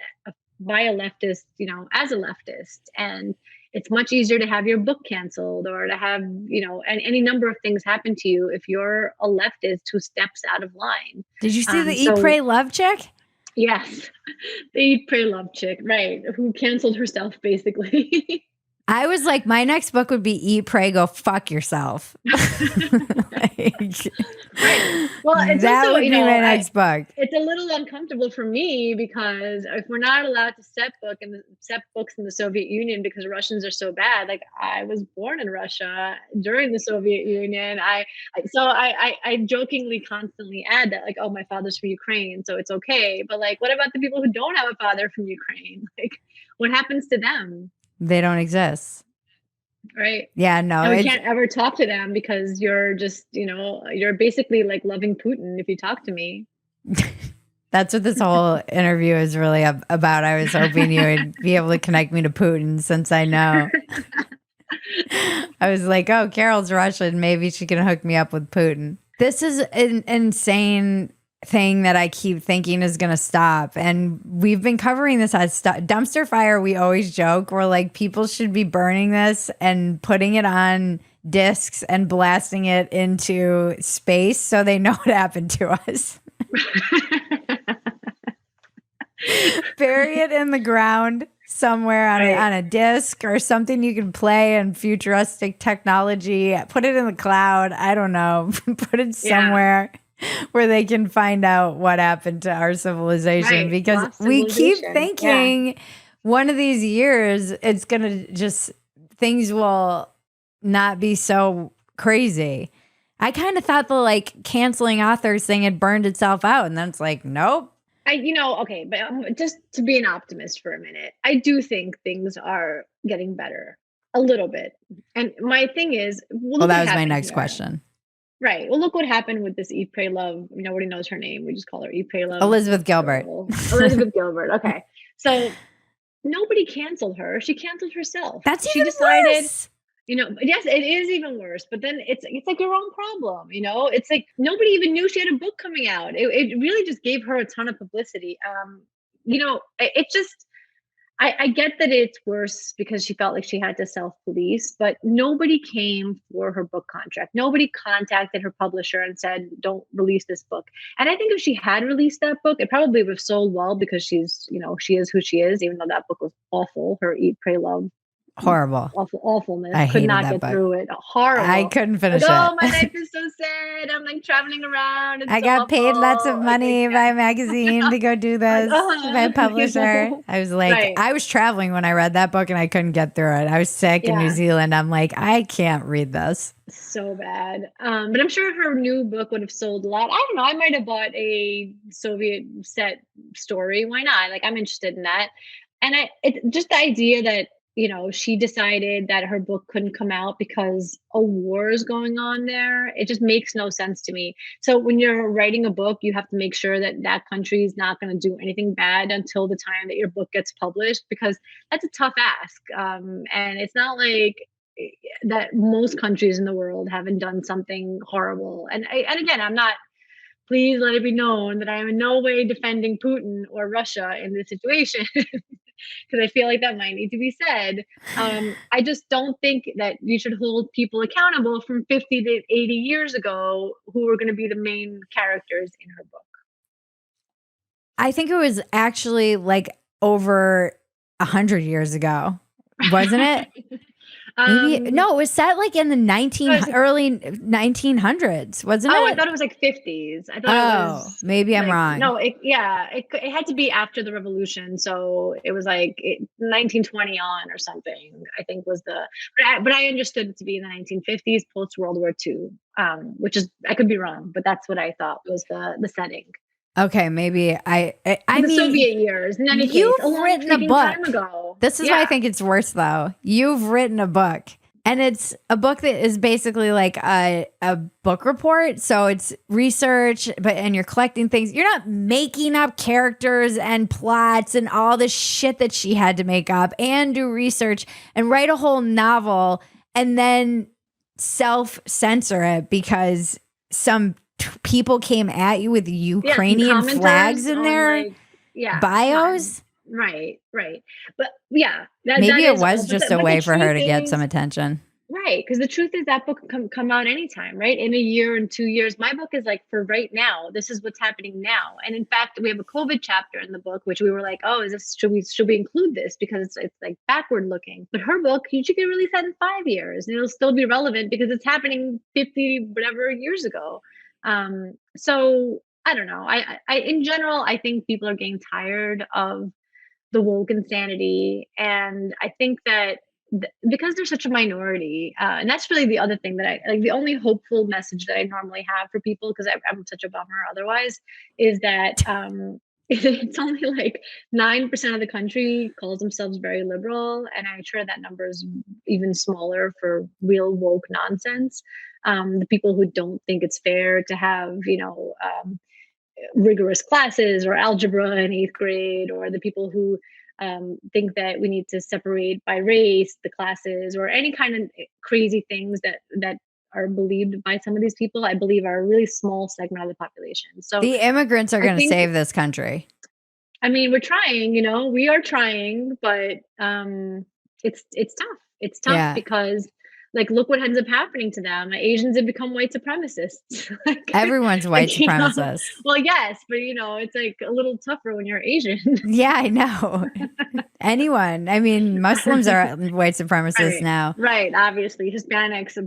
Speaker 2: by a leftist, as a leftist. And it's much easier to have your book canceled or to have, any number of things happen to you if you're a leftist who steps out of line.
Speaker 1: Did you see the Eat, Pray, Love chick?
Speaker 2: Yes. The Eat, Pray, Love chick, right. Who canceled herself, basically.
Speaker 1: I was like, my next book would be Eat, Pray, Go Fuck Yourself.
Speaker 2: Right. Well, it's
Speaker 1: that
Speaker 2: also,
Speaker 1: would be my next book.
Speaker 2: It's a little uncomfortable for me because if we're not allowed to set books in the Soviet Union because Russians are so bad, like I was born in Russia during the Soviet Union. I jokingly constantly add that, like, oh, my father's from Ukraine, so it's okay. But like, what about the people who don't have a father from Ukraine? Like, what happens to them?
Speaker 1: They don't exist.
Speaker 2: Right.
Speaker 1: Yeah, no.
Speaker 2: And we can't ever talk to them because you're just, you're basically like loving Putin if you talk to me.
Speaker 1: That's what this whole interview is really about. I was hoping you would be able to connect me to Putin since I know. I was like, oh, Carol's Russian. Maybe she can hook me up with Putin. This is an insane thing that I keep thinking is going to stop. And we've been covering this as dumpster fire. We always joke. We're like, people should be burning this and putting it on discs and blasting it into space so they know what happened to us. Bury it in the ground somewhere on a disc or something you can play in futuristic technology. Put it in the cloud. I don't know. Put it somewhere where they can find out what happened to our civilization, because we keep thinking one of these years it's going to things will not be so crazy. I kind of thought the like canceling authors thing had burned itself out, and then it's like, nope.
Speaker 2: Okay, but just to be an optimist for a minute, I do think things are getting better a little bit. And my thing is,
Speaker 1: well that was my next question.
Speaker 2: Right. Well, look what happened with this Eat, Pray, Love. Nobody knows her name. We just call her Eat, Pray, Love.
Speaker 1: Elizabeth Gilbert.
Speaker 2: Elizabeth Gilbert. Okay. So nobody canceled her. She canceled herself.
Speaker 1: That's
Speaker 2: she
Speaker 1: even
Speaker 2: decided,
Speaker 1: worse.
Speaker 2: Yes, it is even worse. But then it's like your own problem. It's like nobody even knew she had a book coming out. It really just gave her a ton of publicity. It just. I get that it's worse because she felt like she had to self-police, but nobody came for her book contract. Nobody contacted her publisher and said, don't release this book. And I think if she had released that book, it probably would have sold well because she is who she is, even though that book was awful. Her Eat, Pray, Love.
Speaker 1: Horrible.
Speaker 2: Awfulness.
Speaker 1: I
Speaker 2: could not
Speaker 1: that
Speaker 2: get
Speaker 1: book.
Speaker 2: Through it. Horrible.
Speaker 1: I couldn't finish it.
Speaker 2: Oh, my life is so sad. I'm like traveling around.
Speaker 1: I got paid lots of money by a magazine to go do this, by a publisher. I was like, I was traveling when I read that book and I couldn't get through it. I was sick in New Zealand. I'm like, I can't read this.
Speaker 2: So bad. But I'm sure her new book would have sold a lot. I don't know. I might have bought a Soviet set story. Why not? Like, I'm interested in that. And it's just the idea that, she decided that her book couldn't come out because a war is going on there. It just makes no sense to me. So when you're writing a book, you have to make sure that that country is not going to do anything bad until the time that your book gets published, because that's a tough ask. And it's not like that most countries in the world haven't done something horrible. And again, please let it be known that I am in no way defending Putin or Russia in this situation. Because I feel like that might need to be said. I just don't think that you should hold people accountable from 50 to 80 years ago who are going to be the main characters in her book.
Speaker 1: I think it was actually like over 100 years ago, wasn't it? Maybe no, it was set like in the early 1900s, wasn't it?
Speaker 2: Oh, I thought it was like 50s. I thought it was
Speaker 1: maybe I'm wrong.
Speaker 2: No, it had to be after the revolution, so it was like 1920 on or something. I think was but I understood it to be in the 1950s, post World War II, which is, I could be wrong, but that's what I thought was the setting.
Speaker 1: Okay, maybe I
Speaker 2: mean,
Speaker 1: the
Speaker 2: Soviet years. In any case,
Speaker 1: you've written a book.
Speaker 2: Time ago.
Speaker 1: This is why I think it's worse, though. You've written a book. And it's a book that is basically like a book report. So it's research, and you're collecting things. You're not making up characters and plots and all the shit that she had to make up and do research and write a whole novel and then self-censor it because some people came at you with Ukrainian flags in their bios.
Speaker 2: Right. But yeah,
Speaker 1: maybe it was just a way for her to get some attention.
Speaker 2: Right. Because the truth is that book can come out anytime, right? In a year and 2 years. My book is like for right now. This is what's happening now. And in fact, we have a COVID chapter in the book, which we were like, oh, should we include this? Because it's like backward looking. But her book, you should get released that in 5 years and it'll still be relevant because it's happening 50 whatever years ago. So I don't know. I in general, I think people are getting tired of the woke insanity. And I think that because they're such a minority, and that's really the other thing that I like, the only hopeful message that I normally have for people, because I'm such a bummer otherwise, is that it's only like 9% of the country calls themselves very liberal. And I'm sure that number is even smaller for real woke nonsense. The people who don't think it's fair to have, rigorous classes or algebra in 8th grade, or the people who think that we need to separate by race the classes, or any kind of crazy things that are believed by some of these people, I believe are a really small segment of the population. So
Speaker 1: the immigrants are going to save this country.
Speaker 2: I mean, we're trying, we are trying, but it's tough. It's tough because like, look what ends up happening to them. Asians have become white supremacists.
Speaker 1: Everyone's white supremacist.
Speaker 2: Well, yes, but it's like a little tougher when you're Asian.
Speaker 1: Yeah, I know. Anyone. I mean, Muslims are white supremacists now.
Speaker 2: Right. Obviously, Hispanics,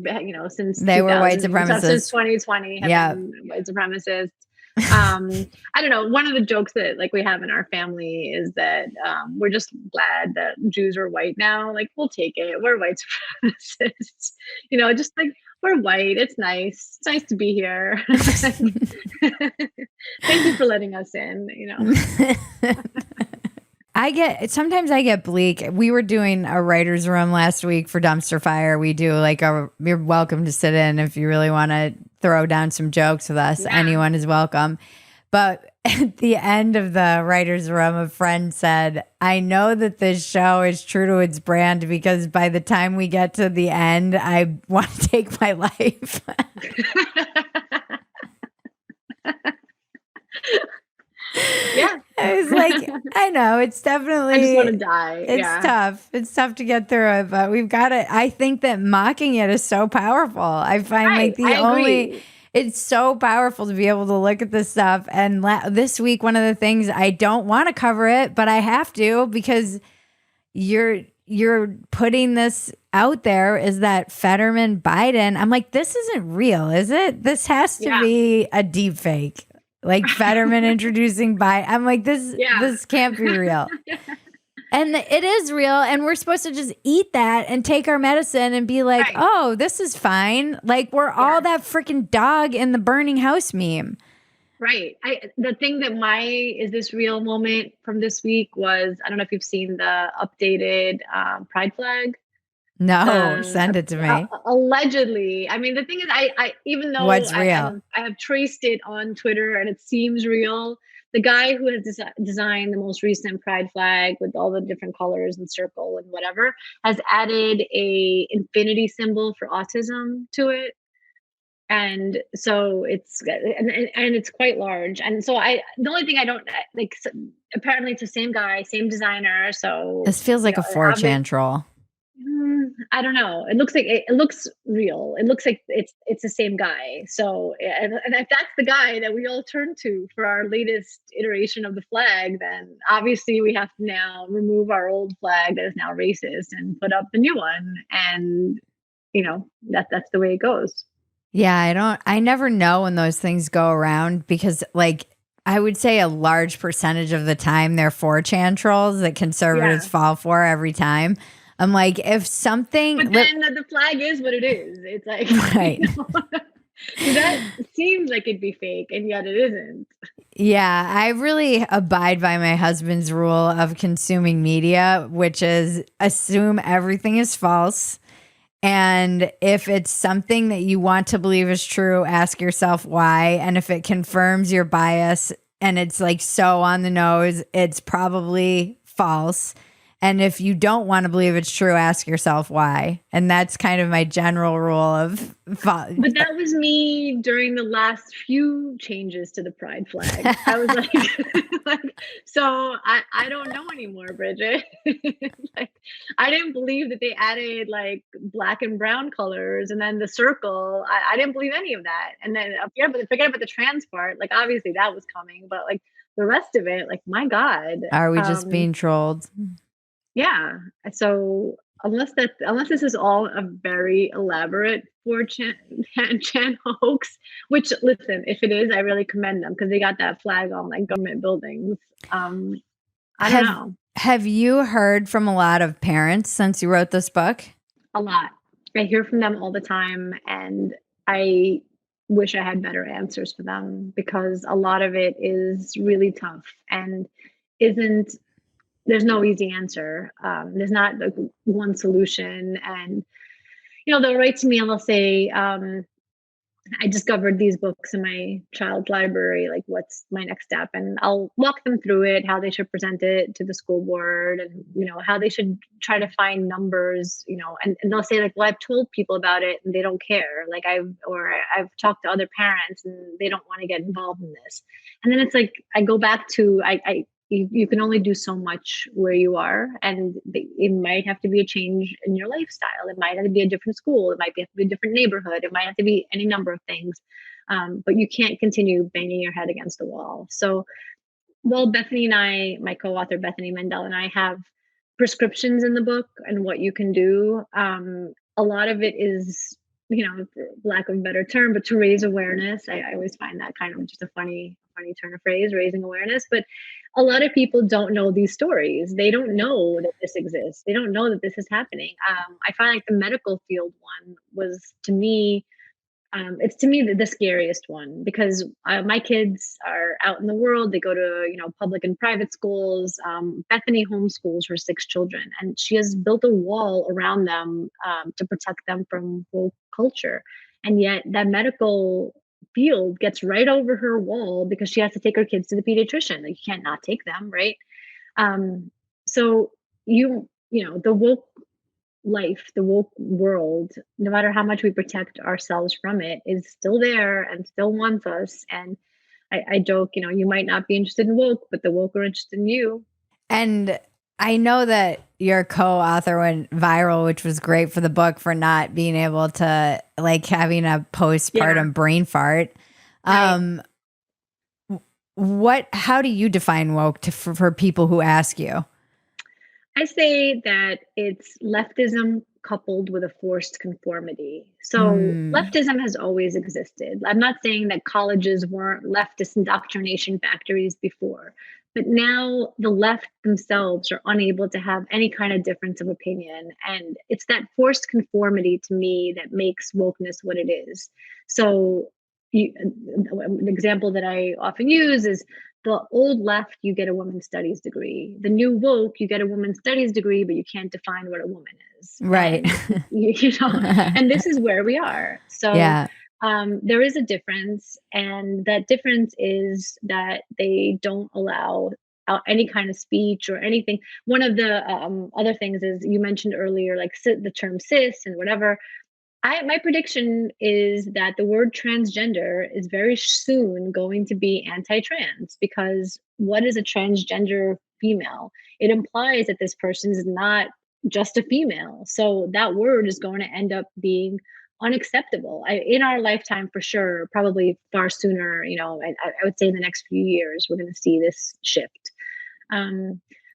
Speaker 2: since
Speaker 1: they were white supremacists
Speaker 2: since 2020. Have been white supremacists. I don't know. One of the jokes that like we have in our family is that we're just glad that Jews are white now. Like, we'll take it. We're white supremacists. Just like, we're white. It's nice. It's nice to be here. Thank you for letting us in.
Speaker 1: Sometimes I get bleak. We were doing a writer's room last week for Dumpster Fire. We do like you're welcome to sit in if you really want to throw down some jokes with us. Yeah. Anyone is welcome. But at the end of the writer's room, a friend said, I know that this show is true to its brand because by the time we get to the end, I want to take my life.
Speaker 2: Yeah.
Speaker 1: I was like, I know, it's definitely,
Speaker 2: I just want to die.
Speaker 1: It's tough. It's tough to get through it, but we've got to, I think that mocking it is so powerful. I find it's so powerful to be able to look at this stuff. And this week, one of the things, I don't want to cover it, but I have to because you're putting this out there, is that Fetterman Biden. I'm like, this isn't real, is it? This has to be a deep fake. Like Fetterman introducing Biden. I'm like, this can't be real. And it is real. And we're supposed to just eat that and take our medicine and be like, oh, this is fine. Like, we're all that freaking dog in the burning house meme.
Speaker 2: Right. The thing that my is this real moment from this week was, I don't know if you've seen the updated pride flag.
Speaker 1: No, send it to me.
Speaker 2: Allegedly. I mean, the thing is, I even though
Speaker 1: what's real?
Speaker 2: I have traced it on Twitter and it seems real. The guy who has designed the most recent pride flag with all the different colors and circle and whatever has added a infinity symbol for autism to it. And so it's and it's quite large. And so the only thing I don't like, apparently it's the same guy, same designer. So
Speaker 1: this feels like a 4chan troll.
Speaker 2: I don't know. It looks like it looks real. It looks like it's the same guy. So, and if that's the guy that we all turn to for our latest iteration of the flag, then obviously we have to now remove our old flag that is now racist and put up the new one. And that's the way it goes.
Speaker 1: Yeah, I never know when those things go around because, like, I would say a large percentage of the time they're 4chan trolls that conservatives fall for every time. I'm like, if something...
Speaker 2: But then the flag is what it is. It's like...
Speaker 1: Right.
Speaker 2: That seems like it'd be fake, and yet it isn't.
Speaker 1: Yeah, I really abide by my husband's rule of consuming media, which is assume everything is false And if it's something that you want to believe is true, ask yourself why. And if it confirms your bias and it's like so on the nose, it's probably false. And if you don't want to believe it's true, ask yourself why. And that's kind of my general rule of.
Speaker 2: But that was me during the last few changes to the pride flag. I was like, so I don't know anymore, Bridget. Like, I didn't believe that they added like black and brown colors and then the circle. I didn't believe any of that. And then, yeah, but forget about the trans part. Like, obviously that was coming, but like the rest of it, like, my God.
Speaker 1: Are we just being trolled?
Speaker 2: Yeah. So unless this is all a very elaborate 4chan hoax, which, listen, if it is, I really commend them because they got that flag on like government buildings. I don't know.
Speaker 1: Have you heard from a lot of parents since you wrote this book?
Speaker 2: A lot. I hear from them all the time, and I wish I had better answers for them because a lot of it is really tough and isn't there's no easy answer. There's not like one solution. And, they'll write to me and they'll say, I discovered these books in my child's library. Like, what's my next step? And I'll walk them through it, how they should present it to the school board and, how they should try to find numbers, and they'll say like, well, I've told people about it and they don't care. Like I've talked to other parents and they don't want to get involved in this. And then it's like, I go back to, you can only do so much where you are, and it might have to be a change in your lifestyle. It might have to be a different school. It might have to be a different neighborhood. It might have to be any number of things. But you can't continue banging your head against the wall. So, well, Bethany and I, my co-author Bethany Mendel and I, have prescriptions in the book and what you can do. A lot of it is, for lack of a better term, but to raise awareness. I always find that kind of just a funny turn of phrase, raising awareness. But a lot of people don't know these stories. They don't know that this exists. They don't know that this is happening. I find like the medical field one was, to me, it's to me the scariest one because my kids are out in the world. They go to public and private schools. Bethany homeschools her 6 children, and she has built a wall around them to protect them from woke culture. And yet that medical field gets right over her wall because she has to take her kids to the pediatrician. Like, you can't not take them, right? So the woke life, the woke world, no matter how much we protect ourselves from it, is still there and still wants us. And I joke, you might not be interested in woke, but the woke are interested in you.
Speaker 1: And I know that your co-author went viral, which was great for the book for not being able to, like, having a postpartum brain fart. Right. How do you define woke for people who ask you?
Speaker 2: I say that it's leftism coupled with a forced conformity. So leftism has always existed. I'm not saying that colleges weren't leftist indoctrination factories before, but now the left themselves are unable to have any kind of difference of opinion. And it's that forced conformity to me that makes wokeness what it is. So an example that I often use is the old left, you get a women's studies degree. The new woke, you get a women's studies degree, but you can't define what a woman is.
Speaker 1: Right.
Speaker 2: And, and this is where we are. So there is a difference. And that difference is that they don't allow any kind of speech or anything. One of the other things is, you mentioned earlier, like the term cis and whatever. My prediction is that the word transgender is very soon going to be anti-trans, because what is a transgender female? It implies that this person is not just a female. So that word is going to end up being unacceptable in our lifetime, for sure, probably far sooner. I would say in the next few years, we're going to see this shift.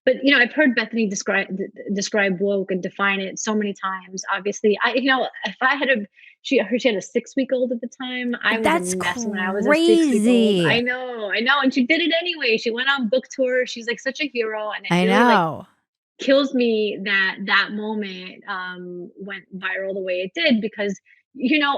Speaker 2: But I've heard Bethany describe woke and define it so many times. Obviously, if I had she had a 6-week-old at the time. I was a mess when I was a 6-week-old. I know, and she did it anyway. She went on book tour. She's like such a hero, and it really like kills me that moment went viral the way it did, because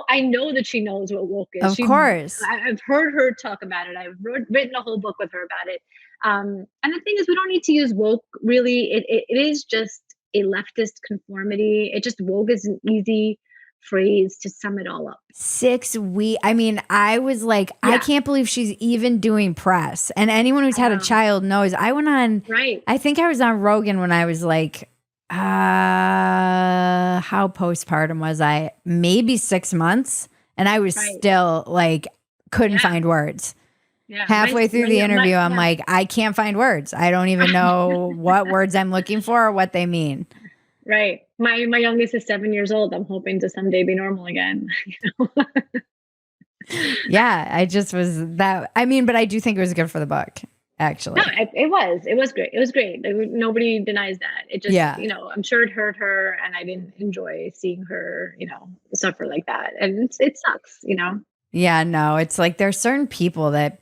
Speaker 2: I know that she knows what woke is.
Speaker 1: Of course.
Speaker 2: I've heard her talk about it. I've written a whole book with her about it. And the thing is, we don't need to use woke, really. It is just a leftist conformity. It just woke is an easy phrase to sum it all up.
Speaker 1: 6 weeks. I mean, I was like, I can't believe she's even doing press. And anyone who's had a child knows. I went on, I think I was on Rogan when I was like, how postpartum was I? Maybe 6 months. And I was still like, couldn't find words. Yeah, halfway through the interview, I'm like, I can't find words. I don't even know what words I'm looking for or what they mean.
Speaker 2: Right. My youngest is 7 years old. I'm hoping to someday be normal again.
Speaker 1: Yeah, I just was that. I mean, but I do think it was good for the book, actually.
Speaker 2: No, it was. It was great. It was great. Nobody denies that. It just, I'm sure it hurt her, and I didn't enjoy seeing her, suffer like that. And it sucks,
Speaker 1: Yeah, no, it's like there's certain people that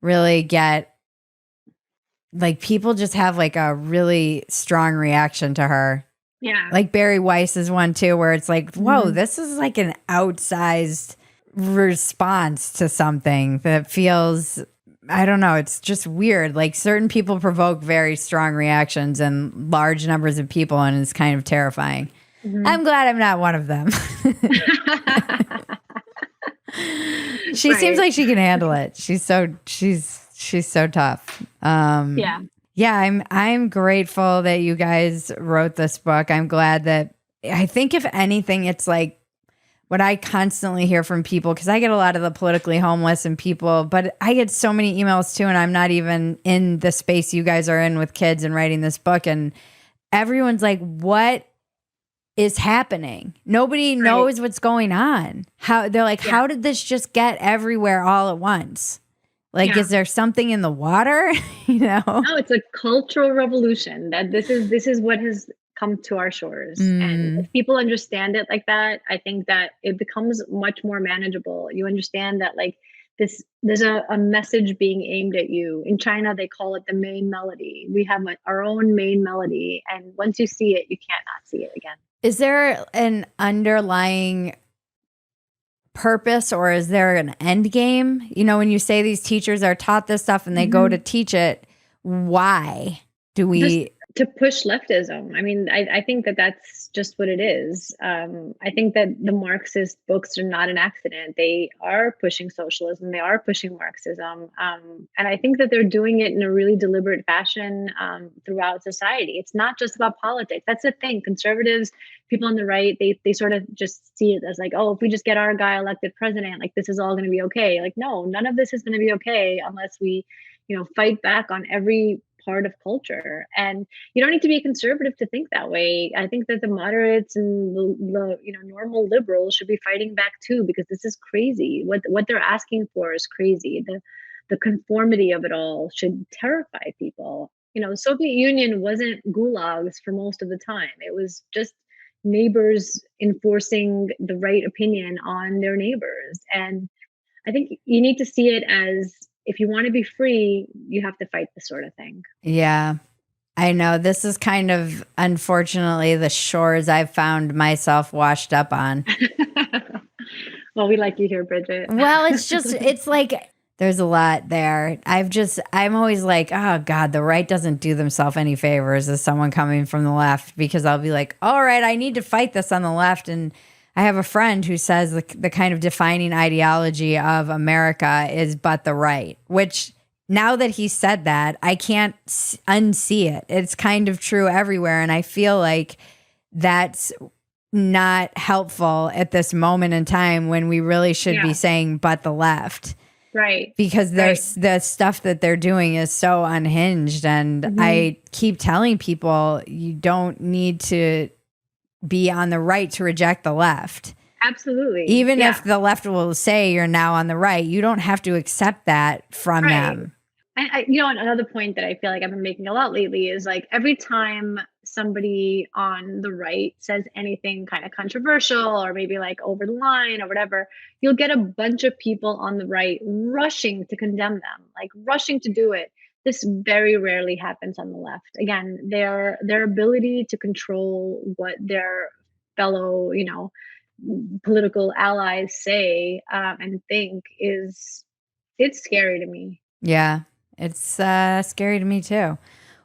Speaker 1: really get, like, people just have like a really strong reaction to her.
Speaker 2: Yeah.
Speaker 1: Like Barry Weiss is one too, where it's like, whoa, this is like an outsized response to something that feels, I don't know, it's just weird. Like certain people provoke very strong reactions in large numbers of people, and it's kind of terrifying. I'm glad I'm not one of them. She seems like she can handle it. She's so tough. Yeah, I'm grateful that you guys wrote this book. I'm glad that, I think if anything, it's like what I constantly hear from people, because I get a lot of the politically homeless and people, but I get so many emails too, and I'm not even in the space you guys are in with kids and writing this book, and everyone's like, what is happening? Nobody knows what's going on. How they're like, how did this just get everywhere all at once? Like, is there something in the water? No,
Speaker 2: it's a cultural revolution that this is what has come to our shores. And if people understand it like that, I think that it becomes much more manageable. You understand that like there's a message being aimed at you. In China, they call it the main melody. We have our own main melody. And once you see it, you can't not see it again.
Speaker 1: Is there an underlying purpose, or is there an end game? When you say these teachers are taught this stuff and they go to teach it, why do we?
Speaker 2: Just to push leftism. I mean, I think that that's just what it is. I think that the Marxist books are not an accident. They are pushing socialism. They are pushing Marxism. And I think that they're doing it in a really deliberate fashion throughout society. It's not just about politics. That's the thing. Conservatives, people on the right, they sort of just see it as like, oh, if we just get our guy elected president, like this is all going to be okay. Like, no, none of this is going to be okay unless we, fight back on every part of culture. And you don't need to be a conservative to think that way. I think that the moderates and the normal liberals should be fighting back too, because this is crazy. What they're asking for is crazy. The conformity of it all should terrify people. The Soviet Union wasn't gulags for most of the time. It was just neighbors enforcing the right opinion on their neighbors. And I think you need to see it as, if you want to be free, you have to fight this sort of thing.
Speaker 1: Yeah, I know. This is kind of, unfortunately, the shores I've found myself washed up on.
Speaker 2: Well, we like you here, Bridget.
Speaker 1: Well, it's like, there's a lot there. I'm always like, oh God, the right doesn't do themselves any favors as someone coming from the left, because I'll be like, all right, I need to fight this on the left. And I have a friend who says the kind of defining ideology of America is but the right, which now that he said that, I can't unsee it. It's kind of true everywhere. And I feel like that's not helpful at this moment in time when we really should be saying but the left.
Speaker 2: Right.
Speaker 1: Because the stuff that they're doing is so unhinged. And I keep telling people, you don't need to be on the right to reject the left.
Speaker 2: Absolutely.
Speaker 1: Even if the left will say you're now on the right, you don't have to accept that from them.
Speaker 2: And another point that I feel like I've been making a lot lately is like every time somebody on the right says anything kind of controversial or maybe like over the line or whatever, you'll get a bunch of people on the right rushing to condemn them, like rushing to do it. This very rarely happens on the left. Again, their ability to control what their fellow, political allies say and think it's scary to me.
Speaker 1: Yeah, it's scary to me too.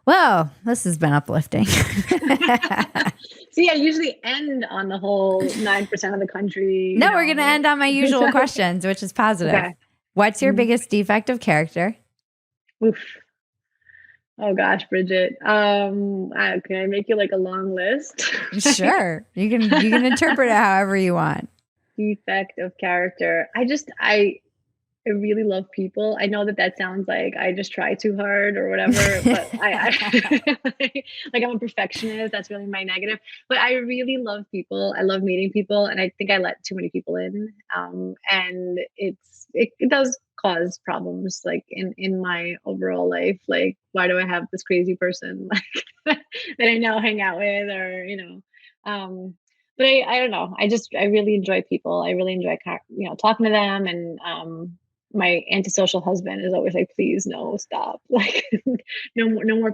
Speaker 1: Well, this has been uplifting.
Speaker 2: See, I usually end on the whole 9% of the country.
Speaker 1: No, we're going to end on my usual questions, which is positive.
Speaker 2: Okay.
Speaker 1: What's your biggest defect of character?
Speaker 2: Oof. Oh gosh, Bridget. Can I make you like a long list?
Speaker 1: Sure. You can interpret it however you want.
Speaker 2: Defect of character. I really love people. I know that sounds like I just try too hard or whatever, but I like I'm a perfectionist. That's really my negative. But I really love people. I love meeting people, and I think I let too many people in. And it does cause problems like in my overall life. Like, why do I have this crazy person like that I now hang out with, or but I don't know. I really enjoy people. I really enjoy talking to them, and my antisocial husband is always like, please, no, stop. Like, no more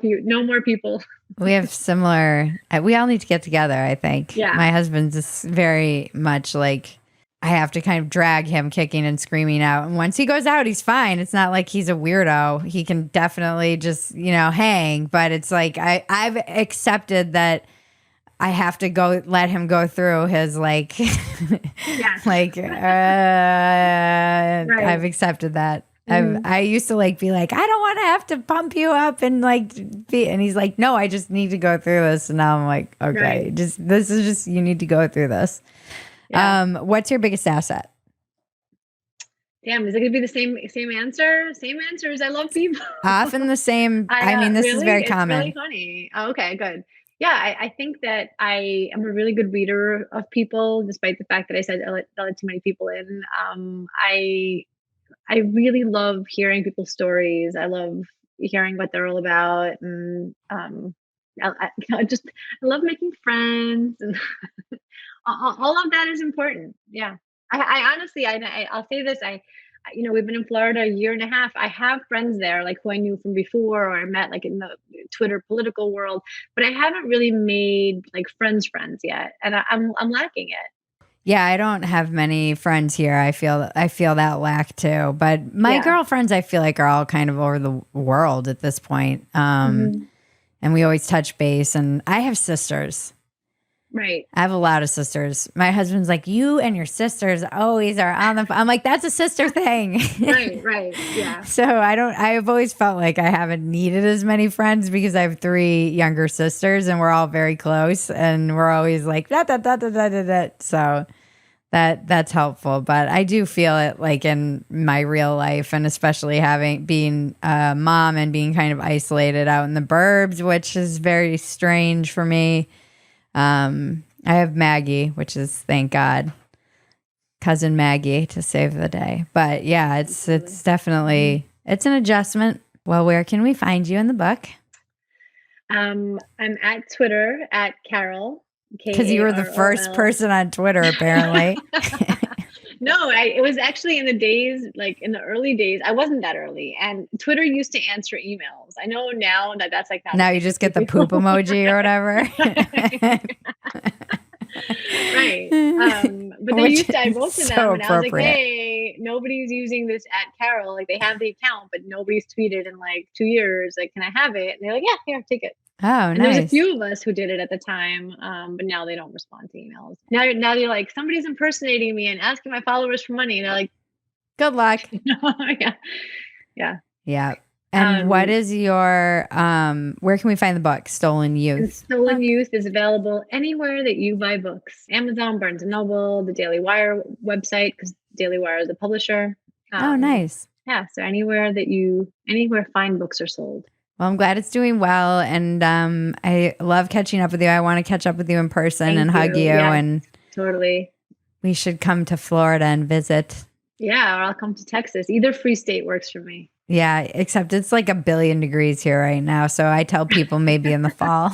Speaker 2: people.
Speaker 1: We have similar, we all need to get together, I think.
Speaker 2: Yeah.
Speaker 1: My husband's just very much like, I have to kind of drag him kicking and screaming out. And once he goes out, he's fine. It's not like he's a weirdo. He can definitely just, hang. But it's like, I've accepted that I have to let him go through his like,
Speaker 2: Right.
Speaker 1: I've accepted that. I used to be like, I don't want to have to pump you up and and he's like, no, I just need to go through this. And now I'm like, okay,
Speaker 2: Right.
Speaker 1: this is just, you need to go through this. Yeah. What's your biggest asset?
Speaker 2: Damn, is it going to be the same answer? Same answers. I love people.
Speaker 1: Often the same. This is very common.
Speaker 2: It's really funny. Oh, okay, good. Yeah, I think that I am a really good reader of people, despite the fact that I said I let too many people in. I really love hearing people's stories. I love hearing what they're all about, and I love making friends, and all of that is important. Yeah, I honestly, I'll say this. We've been in Florida a year and a half. I have friends there, like who I knew from before, or I met like in the Twitter political world, but I haven't really made like friends yet, and I'm lacking it.
Speaker 1: Yeah, I don't have many friends here. I feel that lack too. But my girlfriends, I feel like, are all kind of over the world at this point. And we always touch base. And I have sisters.
Speaker 2: Right.
Speaker 1: I have a lot of sisters. My husband's like, you and your sisters always are on the phone. I'm like, that's a sister thing.
Speaker 2: Right. Yeah.
Speaker 1: So I've always felt like I haven't needed as many friends because I have 3 younger sisters and we're all very close and we're always like, da, da, da, da, da, da, da. So that's helpful. But I do feel it like in my real life, and especially being a mom and being kind of isolated out in the burbs, which is very strange for me. I have Maggie, which is, thank God, cousin Maggie to save the day. But yeah, it's definitely, it's an adjustment. Well, where can we find you in the book?
Speaker 2: I'm at Twitter at Karol.
Speaker 1: Because you were the first person on Twitter, apparently.
Speaker 2: No, it was actually in the early days. I wasn't that early, and Twitter used to answer emails. I know now that's like not.
Speaker 1: Now you just get the poop emoji or whatever.
Speaker 2: Right. But they used to, most of them, and I was like, hey, nobody's using this at Karol. Like, they have the account, but nobody's tweeted in like 2 years. Like, can I have it? And they're like, yeah, here, take it.
Speaker 1: Oh,
Speaker 2: and
Speaker 1: nice.
Speaker 2: There's a few of us who did it at the time, but now they don't respond to emails. Now they're like, somebody's impersonating me and asking my followers for money. And they're like,
Speaker 1: good luck. Yeah. And what is your, where can we find the book, Stolen Youth?
Speaker 2: Stolen Youth is available anywhere that you buy books. Amazon, Barnes & Noble, the Daily Wire website, because Daily Wire is the publisher.
Speaker 1: Oh, nice.
Speaker 2: Yeah, so anywhere fine books are sold.
Speaker 1: Well, I'm glad it's doing well, and I love catching up with you. I want to catch up with you in person and hug you.
Speaker 2: Yeah,
Speaker 1: and
Speaker 2: totally.
Speaker 1: We should come to Florida and visit.
Speaker 2: Yeah, or I'll come to Texas. Either free state works for me.
Speaker 1: Yeah, except it's like 1 billion degrees here right now. So I tell people maybe in the fall.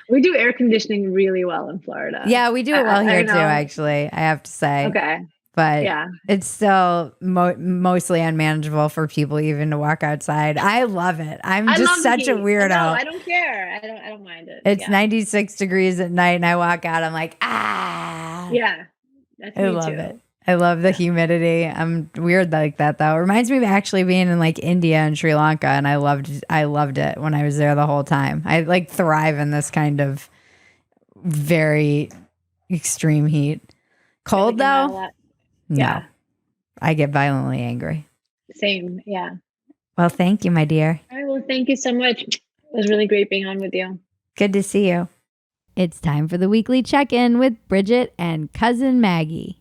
Speaker 2: We do air conditioning really well in Florida.
Speaker 1: Yeah, we do it well here too, actually, I have to say.
Speaker 2: Okay.
Speaker 1: But it's still mostly unmanageable for people even to walk outside. I love it. I'm just such a weirdo.
Speaker 2: No, I don't care. I don't mind it.
Speaker 1: It's 96 degrees at night and I walk out. I'm like, ah.
Speaker 2: Yeah.
Speaker 1: I love it. I love the humidity. I'm weird like that though. It reminds me of actually being in like India and Sri Lanka, and I loved it when I was there the whole time. I like thrive in this kind of very extreme heat. Cold though? No.
Speaker 2: Yeah.
Speaker 1: I get violently angry.
Speaker 2: Same. Yeah.
Speaker 1: Well, thank you, my dear.
Speaker 2: All right. Well, thank you so much. It was really great being on with you.
Speaker 1: Good to see you. It's time for the weekly check-in with Bridget and cousin Maggie.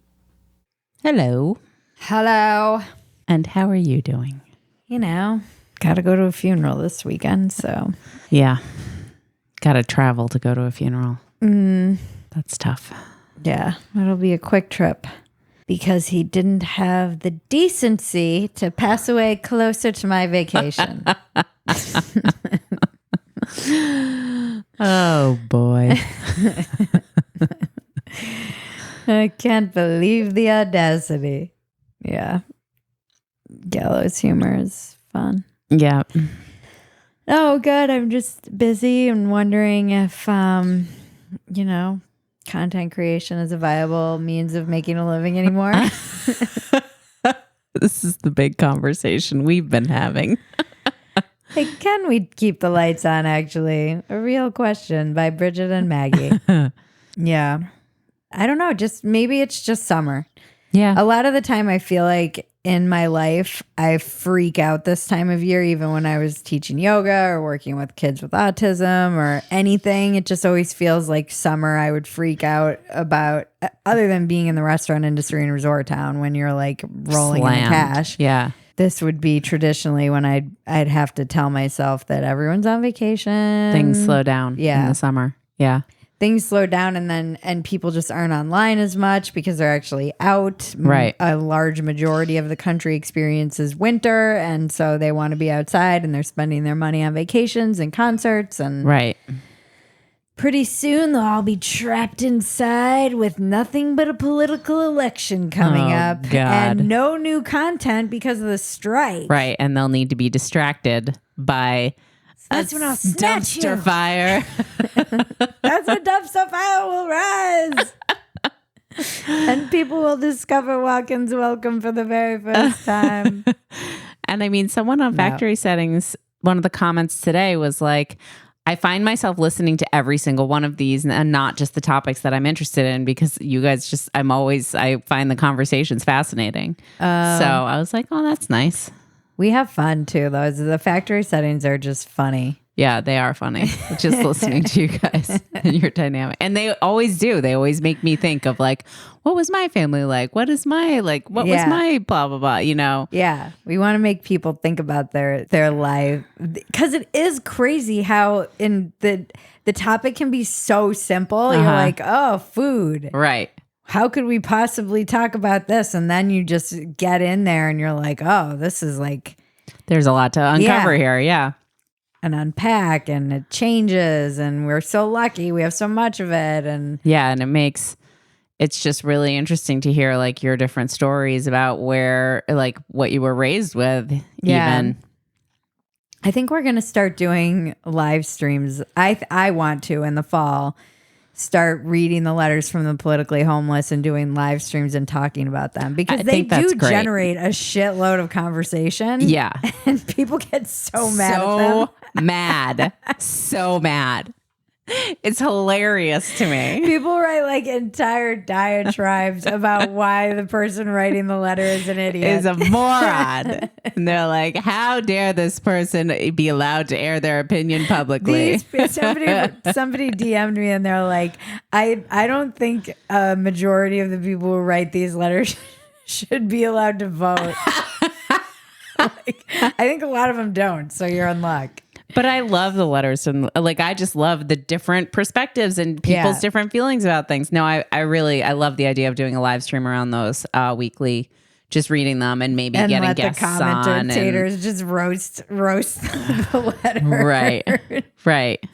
Speaker 3: Hello.
Speaker 1: Hello.
Speaker 3: And how are you doing?
Speaker 1: You know, got to go to a funeral this weekend, so.
Speaker 3: Yeah. Got to travel to go to a funeral. That's tough.
Speaker 1: Yeah, it'll be a quick trip because he didn't have the decency to pass away closer to my vacation.
Speaker 3: Oh, boy.
Speaker 1: I can't believe the audacity. Yeah. Gallows humor is fun.
Speaker 3: Yeah.
Speaker 1: Oh, good. I'm just busy and wondering if, content creation is a viable means of making a living anymore.
Speaker 3: This is the big conversation we've been having.
Speaker 1: Hey, can we keep the lights on, actually? A real question by Bridget and Maggie. Yeah. I don't know. Maybe it's just summer.
Speaker 3: Yeah.
Speaker 1: A lot of the time I feel like in my life, I freak out this time of year, even when I was teaching yoga or working with kids with autism or anything. It just always feels like summer I would freak out about, other than being in the restaurant industry in resort town when you're like rolling in the cash.
Speaker 3: Yeah.
Speaker 1: This would be traditionally when I'd have to tell myself that everyone's on vacation.
Speaker 3: Things slow down in the summer. Yeah.
Speaker 1: Things slow down and people just aren't online as much because they're actually out.
Speaker 3: Right.
Speaker 1: A large majority of the country experiences winter, and so they want to be outside and they're spending their money on vacations and concerts. And
Speaker 3: right.
Speaker 1: Pretty soon they'll all be trapped inside with nothing but a political election coming up.
Speaker 3: God.
Speaker 1: And no new content because of the strike.
Speaker 3: Right. And they'll need to be distracted by
Speaker 1: That's when I'll snatch
Speaker 3: dumpster
Speaker 1: you.
Speaker 3: fire.
Speaker 1: That's when dumpster fire will rise. And people will discover Watkins Welcome for the very first time.
Speaker 3: And I mean, someone on Factory Settings, one of the comments today was like, I find myself listening to every single one of these and not just the topics that I'm interested in because you guys I find the conversations fascinating. So I was like, oh, that's nice.
Speaker 1: We have fun too, though. The Factory Settings are just funny.
Speaker 3: Yeah, they are funny. Just listening to you guys and your dynamic. And they always do. They always make me think of like, what was my family like? What is my, like, what was my blah, blah, blah, you know?
Speaker 1: Yeah. We want to make people think about their life. Because it is crazy how in the topic can be so simple. You're like, oh, food.
Speaker 3: Right.
Speaker 1: How could we possibly talk about this? And then you just get in there and you're like, oh, this is like.
Speaker 3: There's a lot to uncover here. Yeah.
Speaker 1: And unpack, and it changes, and we're so lucky we have so much of it. And
Speaker 3: yeah, and it's just really interesting to hear like your different stories about where, like, what you were raised with. Even
Speaker 1: I think we're gonna start doing live streams. I want to in the fall start reading the letters from the politically homeless and doing live streams and talking about them because they do generate a shitload of conversation.
Speaker 3: Yeah.
Speaker 1: And people get so mad at them.
Speaker 3: So mad. It's hilarious to me.
Speaker 1: People write like entire diatribes about why the person writing the letter is an idiot.
Speaker 3: Is a moron. And they're like, how dare this person be allowed to air their opinion publicly?
Speaker 1: Somebody DM'd me and they're like, I don't think a majority of the people who write these letters should be allowed to vote. I think a lot of them don't, so you're in luck.
Speaker 3: But I love the letters and like I just love the different perspectives and people's different feelings about things. No, I love the idea of doing a live stream around those weekly, just reading them and maybe getting guests on.
Speaker 1: And let the commentators just roast the letter.
Speaker 3: Right.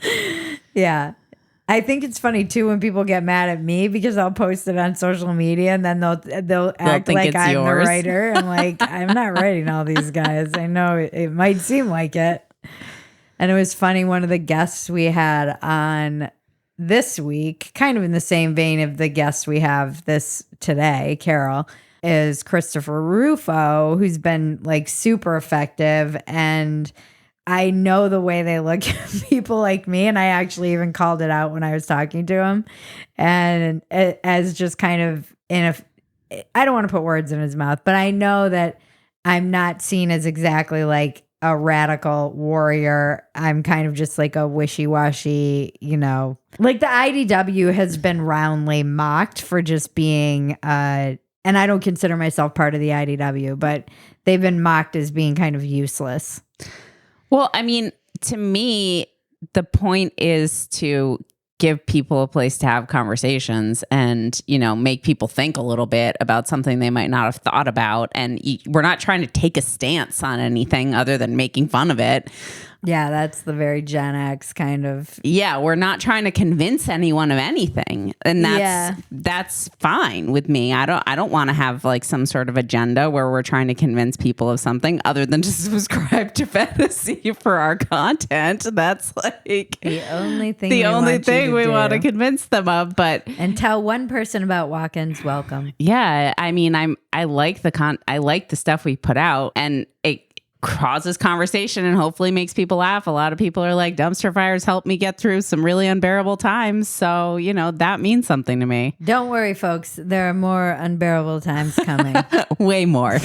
Speaker 1: Yeah. I think it's funny too when people get mad at me because I'll post it on social media and then they'll act like I'm yours. The writer. I'm like, I'm not writing all these guys. I know it might seem like it. And it was funny, one of the guests we had on this week, kind of in the same vein of the guests we have this today, Karol, is Christopher Rufo, who's been like super effective. And I know the way they look at people like me. And I actually even called it out when I was talking to him. And as just kind of I don't want to put words in his mouth, but I know that I'm not seen as exactly like a radical warrior. I'm kind of just like a wishy-washy, like the IDW has been roundly mocked for just being, and I don't consider myself part of the IDW, but they've been mocked as being kind of useless.
Speaker 3: Well, I mean, to me, the point is to give people a place to have conversations and, make people think a little bit about something they might not have thought about. And we're not trying to take a stance on anything other than making fun of it.
Speaker 1: Yeah, that's the very Gen X kind of.
Speaker 3: Yeah, we're not trying to convince anyone of anything. And that's fine with me. I don't want to have like some sort of agenda where we're trying to convince people of something other than to subscribe to Phetasy for our content. That's like
Speaker 1: the only thing
Speaker 3: we want to convince them of. But
Speaker 1: and tell one person about walk-ins welcome.
Speaker 3: Yeah, I mean, I like the stuff we put out, and it causes conversation and hopefully makes people laugh. A lot of people are like, dumpster fires helped me get through some really unbearable times. So, that means something to me.
Speaker 1: Don't worry, folks. There are more unbearable times coming.
Speaker 3: Way more.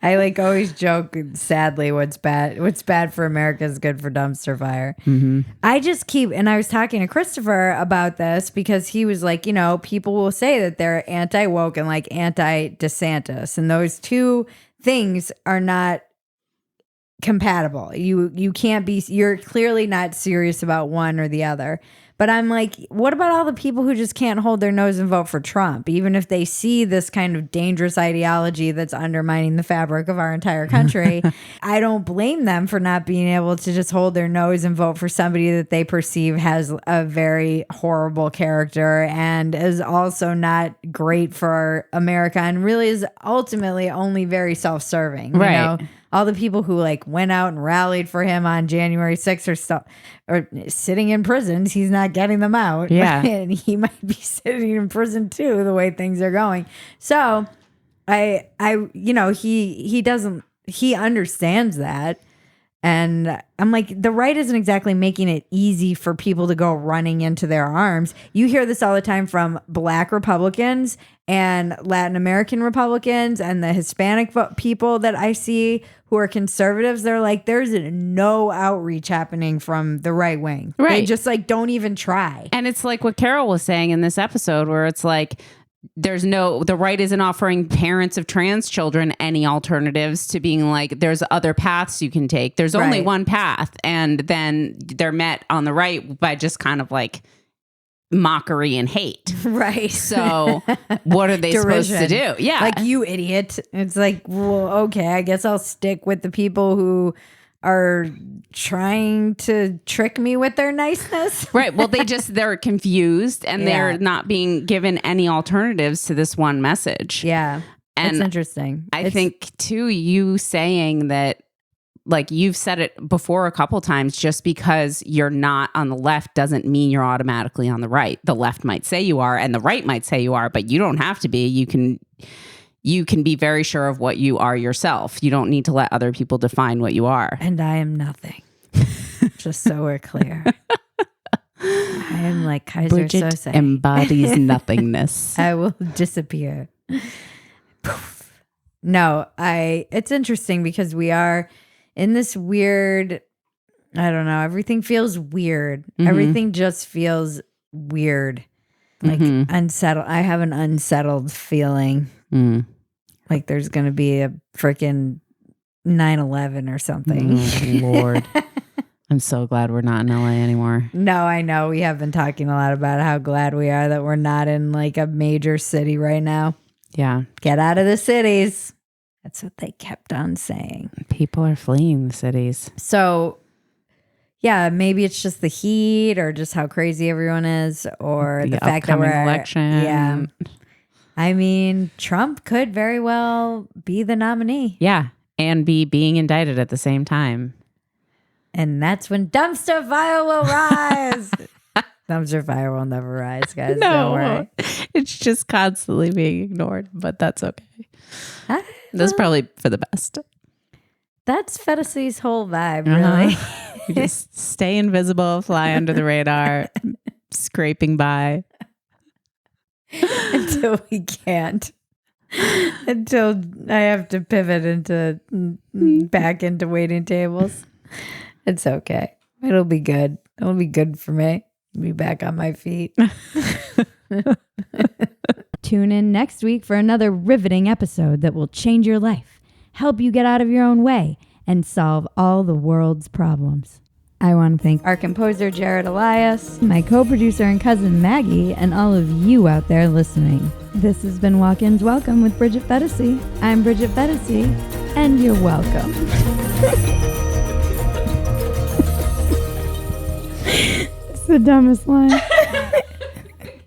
Speaker 1: I like always joke, sadly, what's bad for America is good for dumpster fire.
Speaker 3: Mm-hmm.
Speaker 1: And I was talking to Christopher about this because he was like, people will say that they're anti-woke and like anti-DeSantis. And those two things are not compatible. You can't be, you're clearly not serious about one or the other. But I'm like, what about all the people who just can't hold their nose and vote for Trump, even if they see this kind of dangerous ideology that's undermining the fabric of our entire country? I don't blame them for not being able to just hold their nose and vote for somebody that they perceive has a very horrible character and is also not great for America and really is ultimately only very self-serving.
Speaker 3: Right.
Speaker 1: All the people who like went out and rallied for him on January 6th or sitting in prisons, he's not getting them out.
Speaker 3: Yeah.
Speaker 1: And he might be sitting in prison too, the way things are going. So he understands that. And I'm like, the right isn't exactly making it easy for people to go running into their arms. You hear this all the time from Black Republicans and Latin American Republicans and the Hispanic people that I see who are conservatives. They're like, there's no outreach happening from the right wing.
Speaker 3: Right.
Speaker 1: They just like don't even try.
Speaker 3: And it's like what Carol was saying in this episode where it's like, the right isn't offering parents of trans children any alternatives to being like, there's other paths you can take. There's only one path. And then they're met on the right by just kind of like mockery and hate.
Speaker 1: Right.
Speaker 3: So what are they supposed to do? Yeah.
Speaker 1: Like, you idiot. It's like, well, okay, I guess I'll stick with the people who are trying to trick me with their niceness.
Speaker 3: Right. Well, they're confused and they're not being given any alternatives to this one message.
Speaker 1: Yeah.
Speaker 3: And
Speaker 1: it's interesting.
Speaker 3: I think too, you saying that, like you've said it before a couple times, just because you're not on the left doesn't mean you're automatically on the right. The left might say you are and the right might say you are, but you don't have to be. You can be very sure of what you are yourself. You don't need to let other people define what you are.
Speaker 1: And I am nothing. Just so we're clear. I am like Kaiser
Speaker 3: Bridget
Speaker 1: Sose.
Speaker 3: embodies nothingness.
Speaker 1: I will disappear. Poof. No, it's interesting because we are in this weird, I don't know, everything feels weird. Mm-hmm. Everything just feels weird. Like unsettled. I have an unsettled feeling.
Speaker 3: Mm.
Speaker 1: Like there's going to be a freaking 9/11 or something.
Speaker 3: Lord. I'm so glad we're not in LA anymore.
Speaker 1: No, I know. We have been talking a lot about how glad we are that we're not in like a major city right now.
Speaker 3: Yeah.
Speaker 1: Get out of the cities. That's what they kept on saying.
Speaker 3: People are fleeing the cities.
Speaker 1: So, yeah, maybe it's just the heat or just how crazy everyone is or the fact that we're
Speaker 3: election.
Speaker 1: Yeah. I mean, Trump could very well be the nominee.
Speaker 3: Yeah. And be being indicted at the same time.
Speaker 1: And that's when dumpster fire will rise. Dumpster fire will never rise, guys. Don't worry.
Speaker 3: It's just constantly being ignored, but that's okay. That's probably for the best.
Speaker 1: That's Phetasy's whole vibe, really.
Speaker 3: You just stay invisible, fly under the radar, scraping by.
Speaker 1: Until we can't. Until I have to pivot back into waiting tables. It's okay. It'll be good. It'll be good for me. I'll be back on my feet. Tune in next week for another riveting episode that will change your life, help you get out of your own way, and solve all the world's problems. I want to thank our composer, Jared Elias, my co-producer and cousin, Maggie, and all of you out there listening. This has been Walk-Ins Welcome with Bridget Phetasy. I'm Bridget Phetasy, and you're welcome. It's the dumbest line.